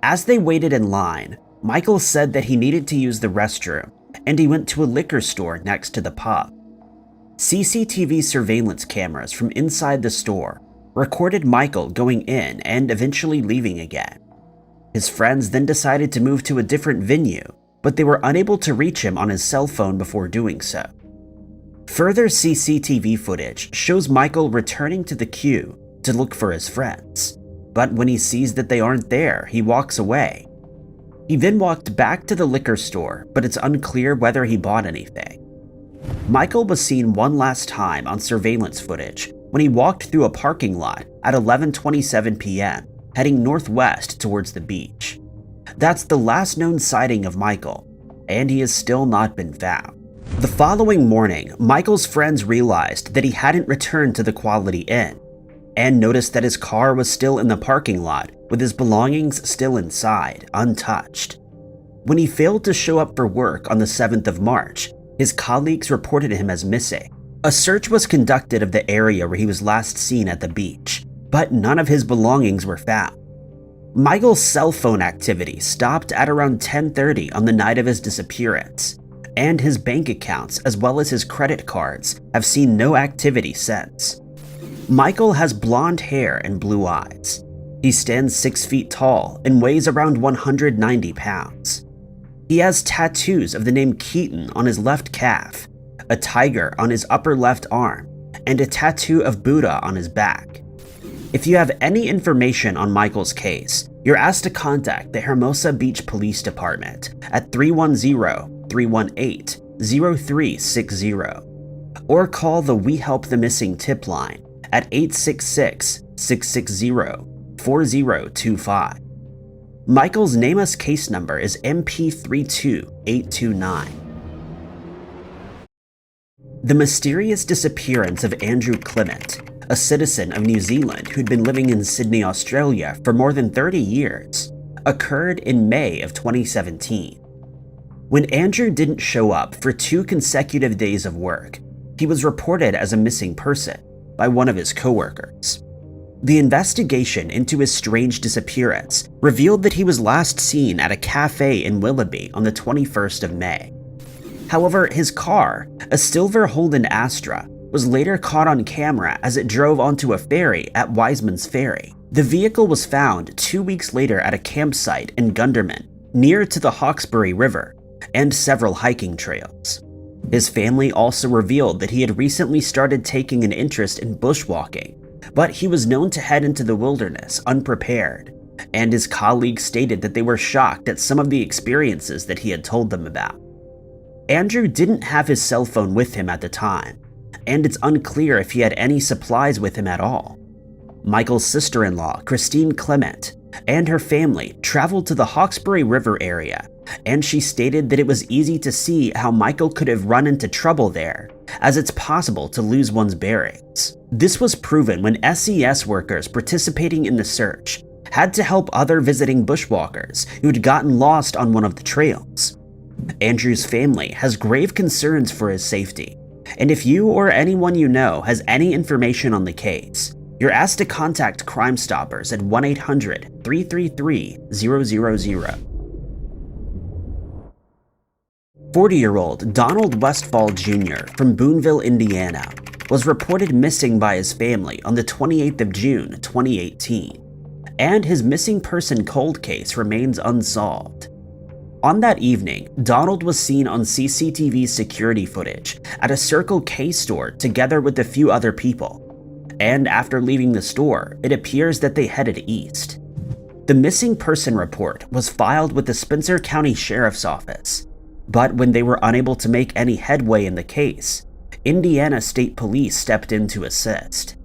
S1: As they waited in line, Michael said that he needed to use the restroom, and he went to a liquor store next to the pub. CCTV surveillance cameras from inside the store recorded Michael going in and eventually leaving again. His friends then decided to move to a different venue, but they were unable to reach him on his cell phone before doing so. Further CCTV footage shows Michael returning to the queue to look for his friends, but when he sees that they aren't there, he walks away. He then walked back to the liquor store, but it's unclear whether he bought anything. Michael was seen one last time on surveillance footage when he walked through a parking lot at 11:27 p.m., heading northwest towards the beach. That's the last known sighting of Michael, and he has still not been found. The following morning, Michael's friends realized that he hadn't returned to the Quality Inn, and noticed that his car was still in the parking lot with his belongings still inside, untouched. When he failed to show up for work on the 7th of March, his colleagues reported him as missing. A search was conducted of the area where he was last seen at the beach, but none of his belongings were found. Michael's cell phone activity stopped at around 10:30 on the night of his disappearance, and his bank accounts as well as his credit cards have seen no activity since. Michael has blonde hair and blue eyes. He stands 6 feet tall and weighs around 190 pounds. He has tattoos of the name Keaton on his left calf, a tiger on his upper left arm, and a tattoo of Buddha on his back. If you have any information on Michael's case, you're asked to contact the Hermosa Beach Police Department at 310-318-0360, or call the We Help the Missing tip line at 866-660-4025. Michael's NamUs case number is MP32829. The mysterious disappearance of Andrew Clement, a citizen of New Zealand who'd been living in Sydney, Australia for more than 30 years, occurred in May of 2017. When Andrew didn't show up for 2 consecutive days of work, he was reported as a missing person by one of his coworkers. The investigation into his strange disappearance revealed that he was last seen at a cafe in Willoughby on the 21st of May. However, his car, a silver Holden Astra, was later caught on camera as it drove onto a ferry at Wistmans Ferry. The vehicle was found 2 weeks later at a campsite in Gunderman, near to the Hawkesbury River, and several hiking trails. His family also revealed that he had recently started taking an interest in bushwalking, but he was known to head into the wilderness unprepared, and his colleagues stated that they were shocked at some of the experiences that he had told them about. Andrew didn't have his cell phone with him at the time, and it's unclear if he had any supplies with him at all. Michael's sister-in-law, Christine Clement, and her family traveled to the Hawkesbury River area, and she stated that it was easy to see how Michael could have run into trouble there, as it's possible to lose one's bearings. This was proven when SES workers participating in the search had to help other visiting bushwalkers who had gotten lost on one of the trails. Andrew's family has grave concerns for his safety, and if you or anyone you know has any information on the case, you're asked to contact Crime Stoppers at 1-800-333-000. 40-year-old Donald Westfall Jr. from Boonville, Indiana, was reported missing by his family on the 28th of June, 2018, and his missing person cold case remains unsolved. On that evening, Donald was seen on CCTV security footage at a Circle K store together with a few other people, and after leaving the store, it appears that they headed east. The missing person report was filed with the Spencer County Sheriff's Office, but when they were unable to make any headway in the case, Indiana State Police stepped in to assist.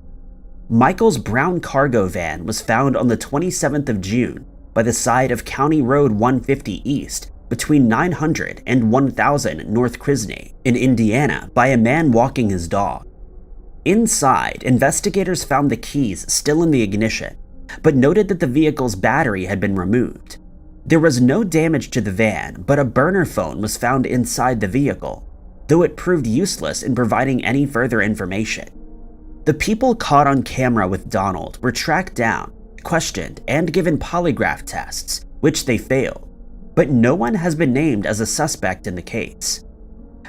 S1: Michael's brown cargo van was found on the 27th of June by the side of County Road 150 East between 900 and 1000 North Crisney in Indiana by a man walking his dog. Inside, investigators found the keys still in the ignition, but noted that the vehicle's battery had been removed. There was no damage to the van, but a burner phone was found inside the vehicle, though it proved useless in providing any further information. The people caught on camera with Donald were tracked down, questioned, and given polygraph tests, which they failed, but no one has been named as a suspect in the case.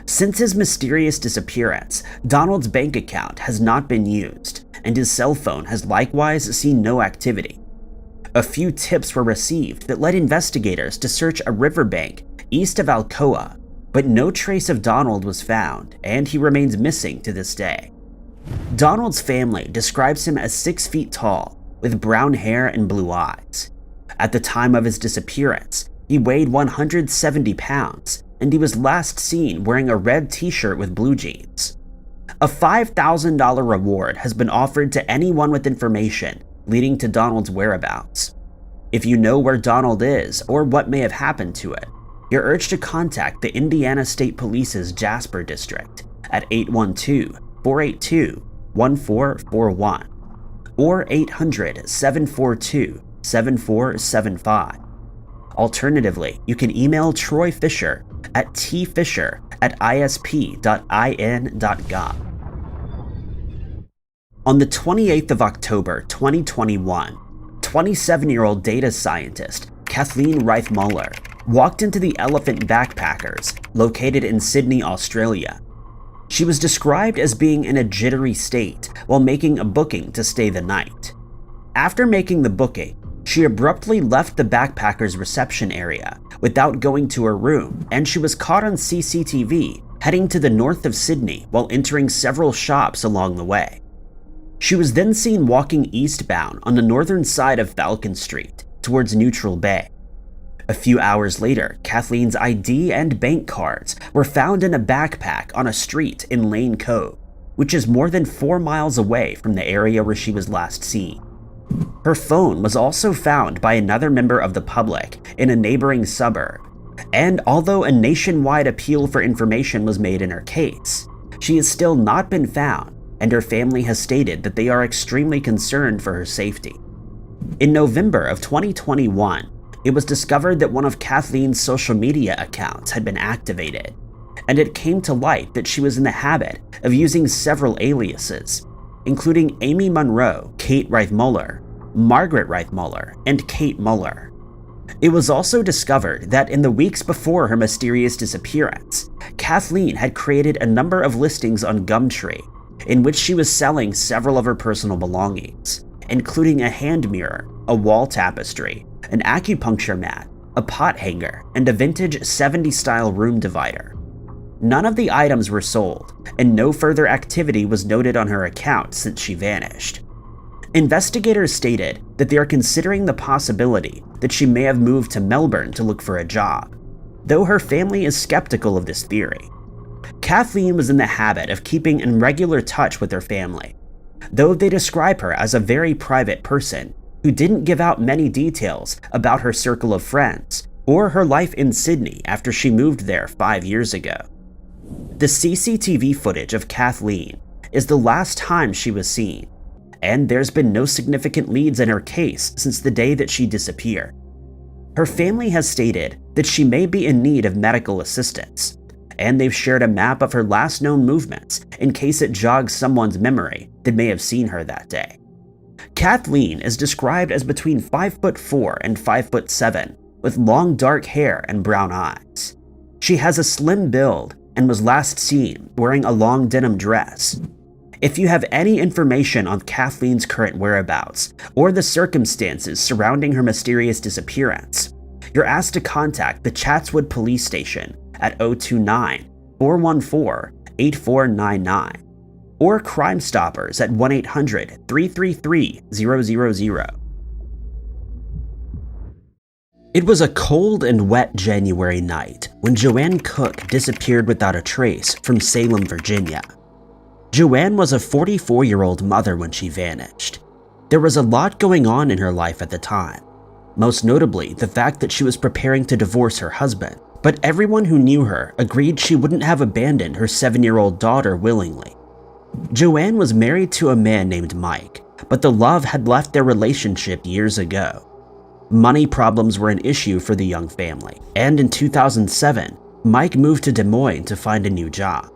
S1: Since his mysterious disappearance, Donald's bank account has not been used, and his cell phone has likewise seen no activity. A few tips were received that led investigators to search a riverbank east of Alcoa, but no trace of Donald was found, and he remains missing to this day. Donald's family describes him as 6 feet tall, with brown hair and blue eyes. At the time of his disappearance, he weighed 170 pounds, and he was last seen wearing a red t-shirt with blue jeans. A $5,000 reward has been offered to anyone with information leading to Donald's whereabouts. If you know where Donald is or what may have happened to it, you're urged to contact the Indiana State Police's Jasper District at 812-482-1441 or 800-742-7475. Alternatively, you can email Troy Fisher at tfisher@isp.in.gov. On the 28th of October 2021, 27-year-old data scientist Kathleen R Muller walked into the Elephant Backpackers, located in Sydney, Australia. She was described as being in a jittery state while making a booking to stay the night. After making the booking, she abruptly left the Backpackers reception area without going to her room, and she was caught on CCTV heading to the north of Sydney while entering several shops along the way. She was then seen walking eastbound on the northern side of Falcon Street towards Neutral Bay. A few hours later, Kathleen's ID and bank cards were found in a backpack on a street in Lane Cove, which is more than 4 miles away from the area where she was last seen. Her phone was also found by another member of the public in a neighboring suburb, and although a nationwide appeal for information was made in her case, she has still not been found, and her family has stated that they are extremely concerned for her safety. In November of 2021, it was discovered that one of Kathleen's social media accounts had been activated, and it came to light that she was in the habit of using several aliases, including Amy Monroe, Kate Reith-Muller, Margaret Reith-Muller, and Kate Muller. It was also discovered that in the weeks before her mysterious disappearance, Kathleen had created a number of listings on Gumtree in which she was selling several of her personal belongings, including a hand mirror, a wall tapestry, an acupuncture mat, a pot hanger, and a vintage 70s-style room divider. None of the items were sold, and no further activity was noted on her account since she vanished. Investigators stated that they are considering the possibility that she may have moved to Melbourne to look for a job, though her family is skeptical of this theory. Kathleen was in the habit of keeping in regular touch with her family, though they describe her as a very private person who didn't give out many details about her circle of friends or her life in Sydney after she moved there 5 years ago. The CCTV footage of Kathleen is the last time she was seen, and there's been no significant leads in her case since the day that she disappeared. Her family has stated that she may be in need of medical assistance, and they've shared a map of her last known movements in case it jogs someone's memory that may have seen her that day. Kathleen is described as between 5'4" and 5'7", with long dark hair and brown eyes. She has a slim build and was last seen wearing a long denim dress. If you have any information on Kathleen's current whereabouts or the circumstances surrounding her mysterious disappearance, you're asked to contact the Chatswood Police Station at 029-414-8499 or Crime Stoppers at 1-800-333-000. It was a cold and wet January night when Joanne Cook disappeared without a trace from Salem, Virginia. Joanne was a 44-year-old mother when she vanished. There was a lot going on in her life at the time, most notably the fact that she was preparing to divorce her husband, but everyone who knew her agreed she wouldn't have abandoned her 7-year-old daughter willingly. Joanne was married to a man named Mike, but the love had left their relationship years ago. Money problems were an issue for the young family, and in 2007, Mike moved to Des Moines to find a new job.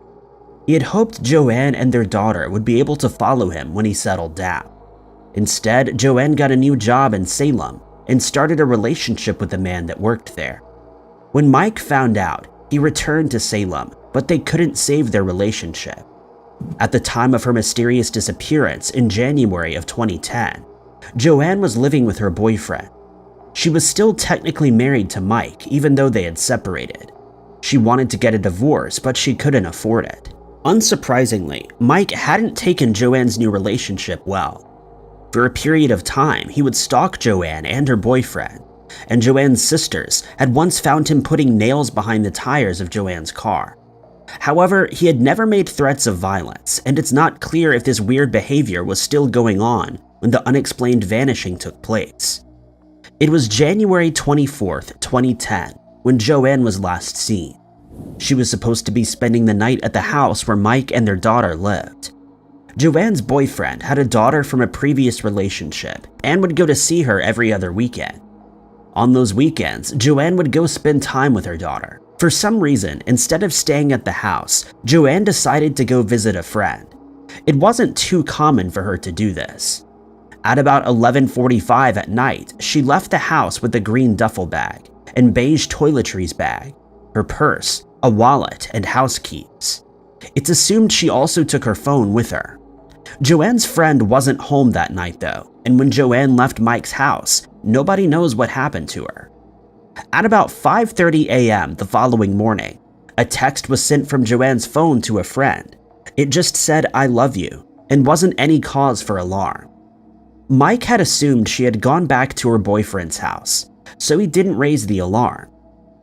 S1: He had hoped Joanne and their daughter would be able to follow him when he settled down. Instead, Joanne got a new job in Salem and started a relationship with a man that worked there. When Mike found out, he returned to Salem, but they couldn't save their relationship. At the time of her mysterious disappearance in January of 2010, Joanne was living with her boyfriend. She was still technically married to Mike, even though they had separated. She wanted to get a divorce, but she couldn't afford it. Unsurprisingly, Mike hadn't taken Joanne's new relationship well. For a period of time, he would stalk Joanne and her boyfriend, and Joanne's sisters had once found him putting nails behind the tires of Joanne's car. However, he had never made threats of violence, and it's not clear if this weird behavior was still going on when the unexplained vanishing took place. It was January 24th, 2010, when Joanne was last seen. She was supposed to be spending the night at the house where Mike and their daughter lived. Joanne's boyfriend had a daughter from a previous relationship and would go to see her every other weekend. On those weekends, Joanne would go spend time with her daughter. For some reason, instead of staying at the house, Joanne decided to go visit a friend. It wasn't too common for her to do this. At about 11:45 at night, she left the house with a green duffel bag and beige toiletries bag, her purse, a wallet, and house keys. It's assumed she also took her phone with her. Joanne's friend wasn't home that night though, and when Joanne left Mike's house, nobody knows what happened to her. At about 5:30 a.m. the following morning, a text was sent from Joanne's phone to a friend. It just said, "I love you," and wasn't any cause for alarm. Mike had assumed she had gone back to her boyfriend's house, so he didn't raise the alarm.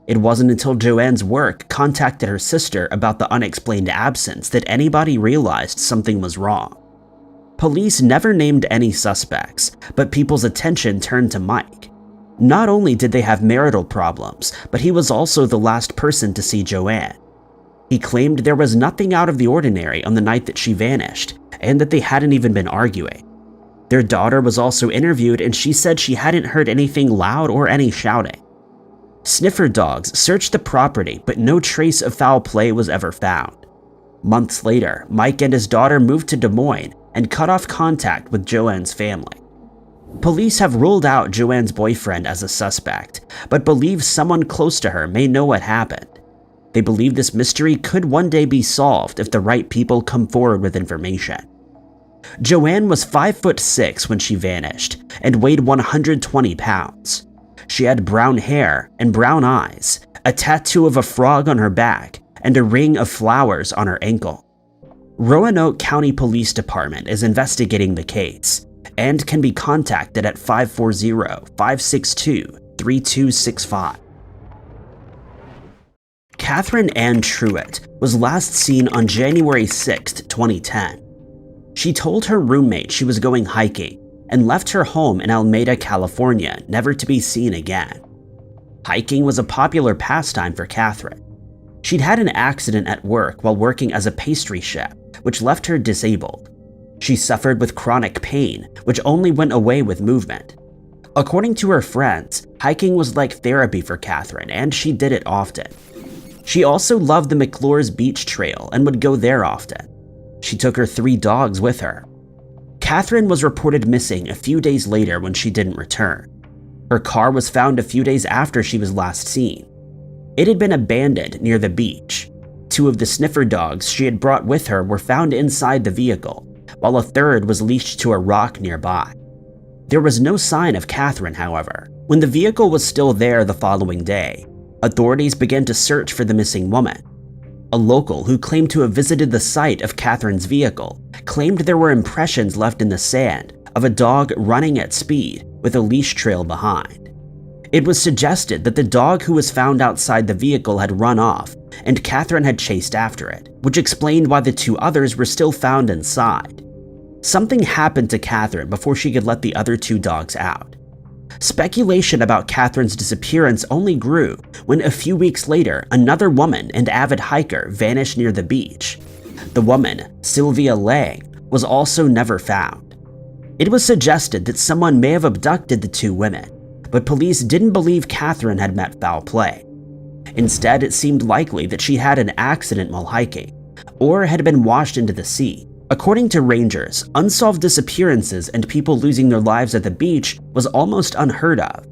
S1: It wasn't until Joanne's work contacted her sister about the unexplained absence that anybody realized something was wrong. Police never named any suspects, but people's attention turned to Mike. Not only did they have marital problems, but he was also the last person to see Joanne. He claimed there was nothing out of the ordinary on the night that she vanished, and that they hadn't even been arguing. Their daughter was also interviewed, and she said she hadn't heard anything loud or any shouting. Sniffer dogs searched the property, but no trace of foul play was ever found. Months later, Mike and his daughter moved to Des Moines and cut off contact with Joanne's family. Police have ruled out Joanne's boyfriend as a suspect, but believe someone close to her may know what happened. They believe this mystery could one day be solved if the right people come forward with information. Joanne was 5'6" when she vanished and weighed 120 pounds. She had brown hair and brown eyes, a tattoo of a frog on her back, and a ring of flowers on her ankle. Roanoke County Police Department is investigating the case and can be contacted at 540-562-3265. Catherine Ann Truitt was last seen on January 6, 2010. She told her roommate she was going hiking and left her home in Alameda, California, never to be seen again. Hiking was a popular pastime for Catherine. She'd had an accident at work while working as a pastry chef, which left her disabled. She suffered with chronic pain, which only went away with movement. According to her friends, hiking was like therapy for Catherine, and she did it often. She also loved the McClure's Beach Trail and would go there often. She took her 3 dogs with her. Catherine was reported missing a few days later when she didn't return. Her car was found a few days after she was last seen. It had been abandoned near the beach. 2 of the sniffer dogs she had brought with her were found inside the vehicle, while a 3rd was leashed to a rock nearby. There was no sign of Catherine, however. When the vehicle was still there the following day, authorities began to search for the missing woman. A local who claimed to have visited the site of Catherine's vehicle claimed there were impressions left in the sand of a dog running at speed with a leash trail behind. It was suggested that the dog who was found outside the vehicle had run off and Catherine had chased after it, which explained why the 2 others were still found inside. Something happened to Catherine before she could let the other 2 dogs out. Speculation about Catherine's disappearance only grew when a few weeks later, another woman and avid hiker vanished near the beach. The woman, Sylvia Lang, was also never found. It was suggested that someone may have abducted the 2 women, but police didn't believe Catherine had met foul play. Instead, it seemed likely that she had an accident while hiking, or had been washed into the sea. According to rangers, unsolved disappearances and people losing their lives at the beach was almost unheard of,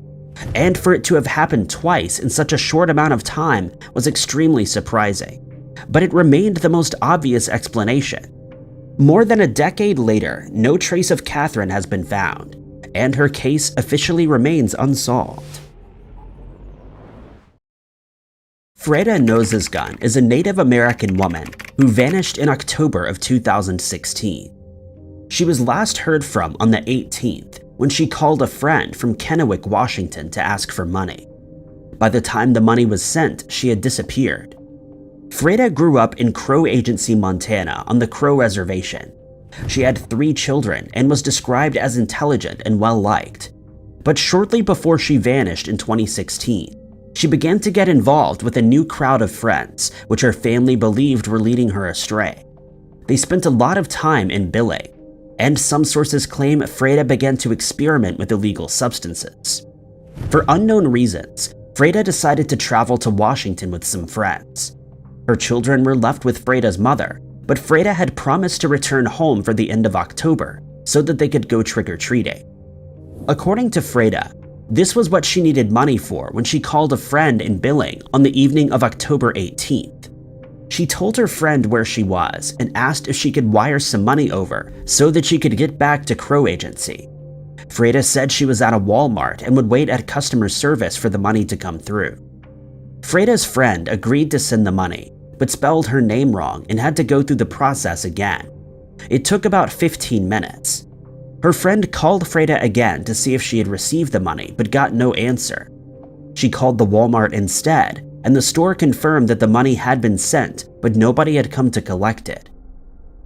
S1: and for it to have happened twice in such a short amount of time was extremely surprising. But it remained the most obvious explanation. More than a decade later, no trace of Catherine has been found, and her case officially remains unsolved. Freda Nosesgun is a Native American woman who vanished in October of 2016. She was last heard from on the 18th when she called a friend from Kennewick, Washington to ask for money. By the time the money was sent, she had disappeared. Freda grew up in Crow Agency, Montana on the Crow Reservation. She had 3 children and was described as intelligent and well-liked. But shortly before she vanished in 2016, she began to get involved with a new crowd of friends, which her family believed were leading her astray. They spent a lot of time in billing, and some sources claim Freda began to experiment with illegal substances. For unknown reasons, Freda decided to travel to Washington with some friends. Her children were left with Freda's mother, but Freda had promised to return home for the end of October so that they could go trick-or-treating. According to Freda, this was what she needed money for when she called a friend in billing on the evening of October 18th. She told her friend where she was and asked if she could wire some money over so that she could get back to Crow Agency. Freda said she was at a Walmart and would wait at customer service for the money to come through. Freda's friend agreed to send the money, but spelled her name wrong and had to go through the process again. It took about 15 minutes. Her friend called Freda again to see if she had received the money, but got no answer. She called the Walmart instead, and the store confirmed that the money had been sent, but nobody had come to collect it.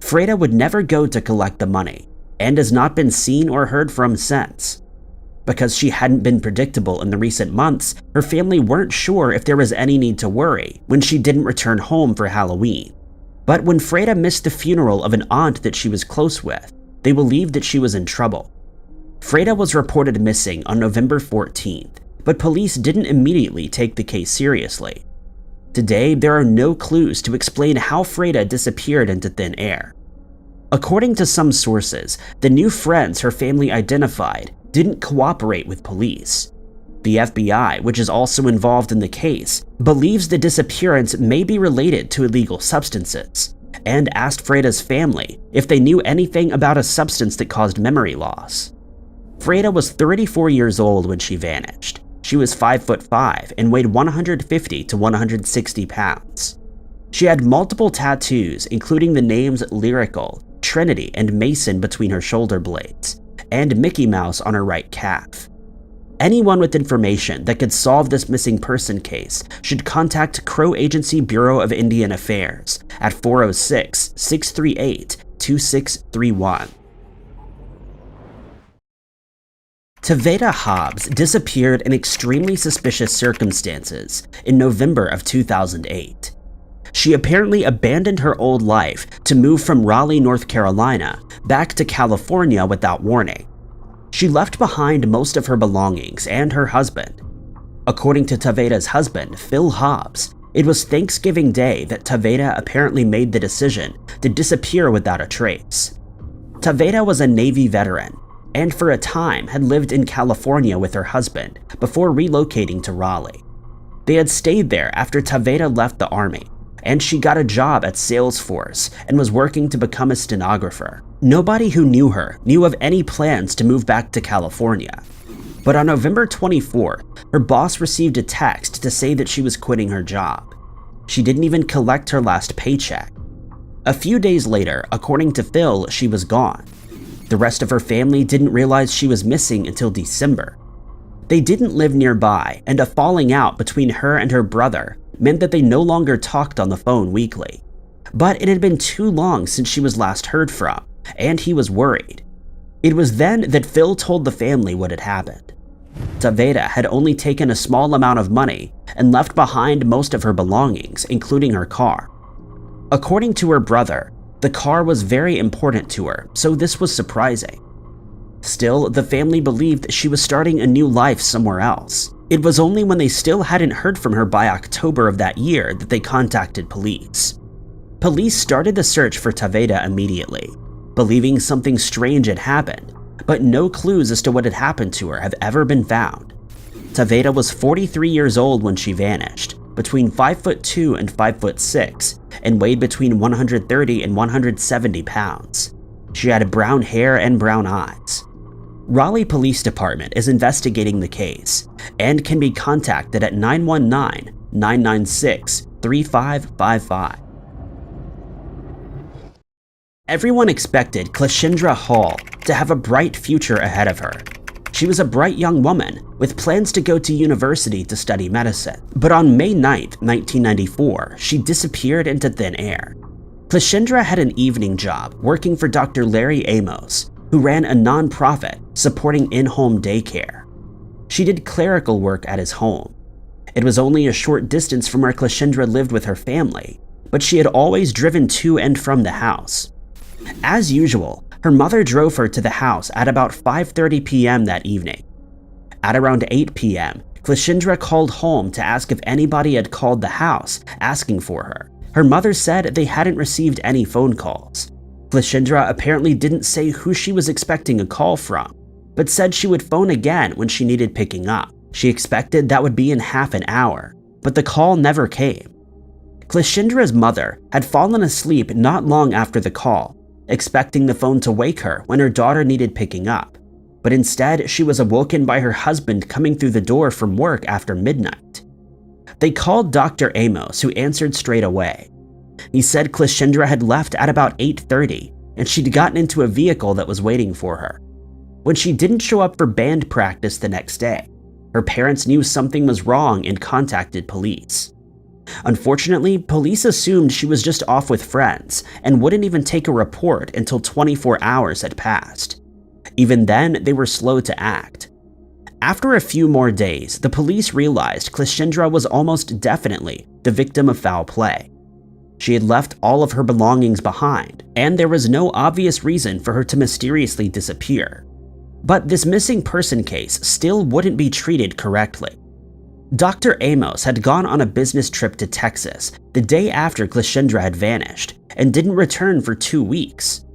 S1: Freda would never go to collect the money, and has not been seen or heard from since. Because she hadn't been predictable in the recent months, her family weren't sure if there was any need to worry when she didn't return home for Halloween. But when Freda missed the funeral of an aunt that she was close with, they believed that she was in trouble. Freda was reported missing on November 14th, but police didn't immediately take the case seriously. Today, there are no clues to explain how Freda disappeared into thin air. According to some sources, the new friends her family identified didn't cooperate with police. The FBI, which is also involved in the case, believes the disappearance may be related to illegal substances, and asked Freda's family if they knew anything about a substance that caused memory loss. Freda was 34 years old when she vanished. She was 5'5" and weighed 150 to 160 pounds. She had multiple tattoos, including the names Lyrical, Trinity, and Mason between her shoulder blades, and Mickey Mouse on her right calf. Anyone with information that could solve this missing person case should contact Crow Agency Bureau of Indian Affairs at 406-638-2631. Taveta Hobbs disappeared in extremely suspicious circumstances in November of 2008. She apparently abandoned her old life to move from Raleigh, North Carolina, back to California without warning. She left behind most of her belongings and her husband. According to Taveta's husband, Phil Hobbs, it was Thanksgiving Day that Taveta apparently made the decision to disappear without a trace. Taveta was a Navy veteran, and for a time had lived in California with her husband before relocating to Raleigh. They had stayed there after Taveta left the Army, and she got a job at Salesforce and was working to become a stenographer. Nobody who knew her knew of any plans to move back to California. But on November 24th, her boss received a text to say that she was quitting her job. She didn't even collect her last paycheck. A few days later, according to Phil, she was gone. The rest of her family didn't realize she was missing until December. They didn't live nearby, and a falling out between her and her brother meant that they no longer talked on the phone weekly. But it had been too long since she was last heard from, and he was worried. It was then that Phil told the family what had happened. Taveta had only taken a small amount of money and left behind most of her belongings, including her car. According to her brother, the car was very important to her, so this was surprising. Still, the family believed she was starting a new life somewhere else. It was only when they still hadn't heard from her by October of that year that they contacted police. Police started the search for Taveta immediately, believing something strange had happened, but no clues as to what had happened to her have ever been found. Taveta was 43 years old when she vanished, between 5'2" and 5'6", and weighed between 130 and 170 pounds. She had brown hair and brown eyes. Raleigh Police Department is investigating the case and can be contacted at 919-996-3555. Everyone expected Cleshindra Hall to have a bright future ahead of her. She was a bright young woman with plans to go to university to study medicine. But on May 9, 1994, she disappeared into thin air. Cleshindra had an evening job working for Dr. Larry Amos, who ran a non-profit supporting in-home daycare. She did clerical work at his home. It was only a short distance from where Cleshindra lived with her family, but she had always driven to and from the house. As usual, her mother drove her to the house at about 5:30 p.m. that evening. At around 8 p.m., Cleshindra called home to ask if anybody had called the house asking for her. Her mother said they hadn't received any phone calls. Cleshindra apparently didn't say who she was expecting a call from, but said she would phone again when she needed picking up. She expected that would be in half an hour, but the call never came. Cleshindra's mother had fallen asleep not long after the call, expecting the phone to wake her when her daughter needed picking up, but instead she was awoken by her husband coming through the door from work after midnight. They called Dr. Amos, who answered straight away. He said Cleshindra had left at about 8:30 and she'd gotten into a vehicle that was waiting for her. When she didn't show up for band practice the next day, her parents knew something was wrong and contacted police. Unfortunately, police assumed she was just off with friends and wouldn't even take a report until 24 hours had passed. Even then, they were slow to act. After a few more days, the police realized Cleshindra was almost definitely the victim of foul play. She had left all of her belongings behind, and there was no obvious reason for her to mysteriously disappear. But this missing person case still wouldn't be treated correctly. Dr. Amos had gone on a business trip to Texas the day after Cleshindra had vanished and didn't return for 2 weeks.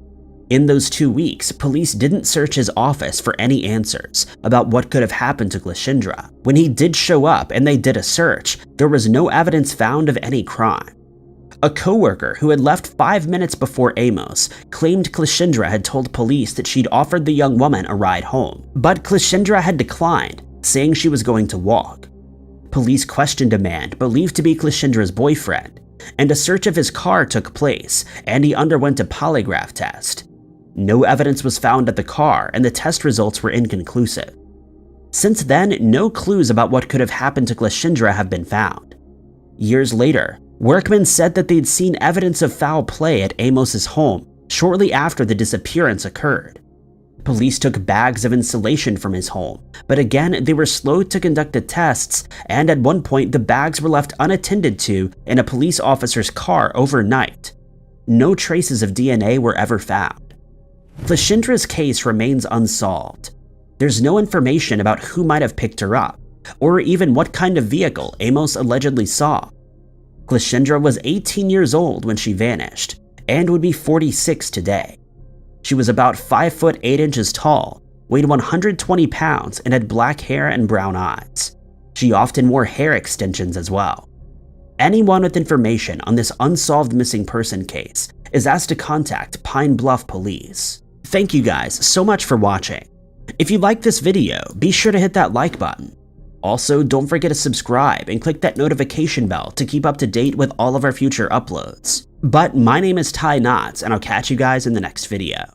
S1: In those 2 weeks, police didn't search his office for any answers about what could have happened to Cleshindra. When he did show up and they did a search, there was no evidence found of any crime. A coworker who had left 5 minutes before Amos claimed Cleshindra had told police that she'd offered the young woman a ride home, but Cleshindra had declined, saying she was going to walk. Police questioned a man believed to be Cleshindra's boyfriend, and a search of his car took place, and he underwent a polygraph test. No evidence was found at the car, and the test results were inconclusive. Since then, no clues about what could have happened to Cleshindra have been found. Years later, workmen said that they'd seen evidence of foul play at Amos's home shortly after the disappearance occurred. Police took bags of insulation from his home, but again they were slow to conduct the tests, and at one point the bags were left unattended to in a police officer's car overnight. No traces of DNA were ever found. Clashindra's case remains unsolved. There's no information about who might have picked her up, or even what kind of vehicle Amos allegedly saw. Clashindra was 18 years old when she vanished, and would be 46 today. She was about 5 foot 8 inches tall, weighed 120 pounds, and had black hair and brown eyes. She often wore hair extensions as well. Anyone with information on this unsolved missing person case is asked to contact Pine Bluff Police. Thank you guys so much for watching. If you liked this video, be sure to hit that like button. Also, don't forget to subscribe and click that notification bell to keep up to date with all of our future uploads. But my name is Ty Knotts, and I'll catch you guys in the next video.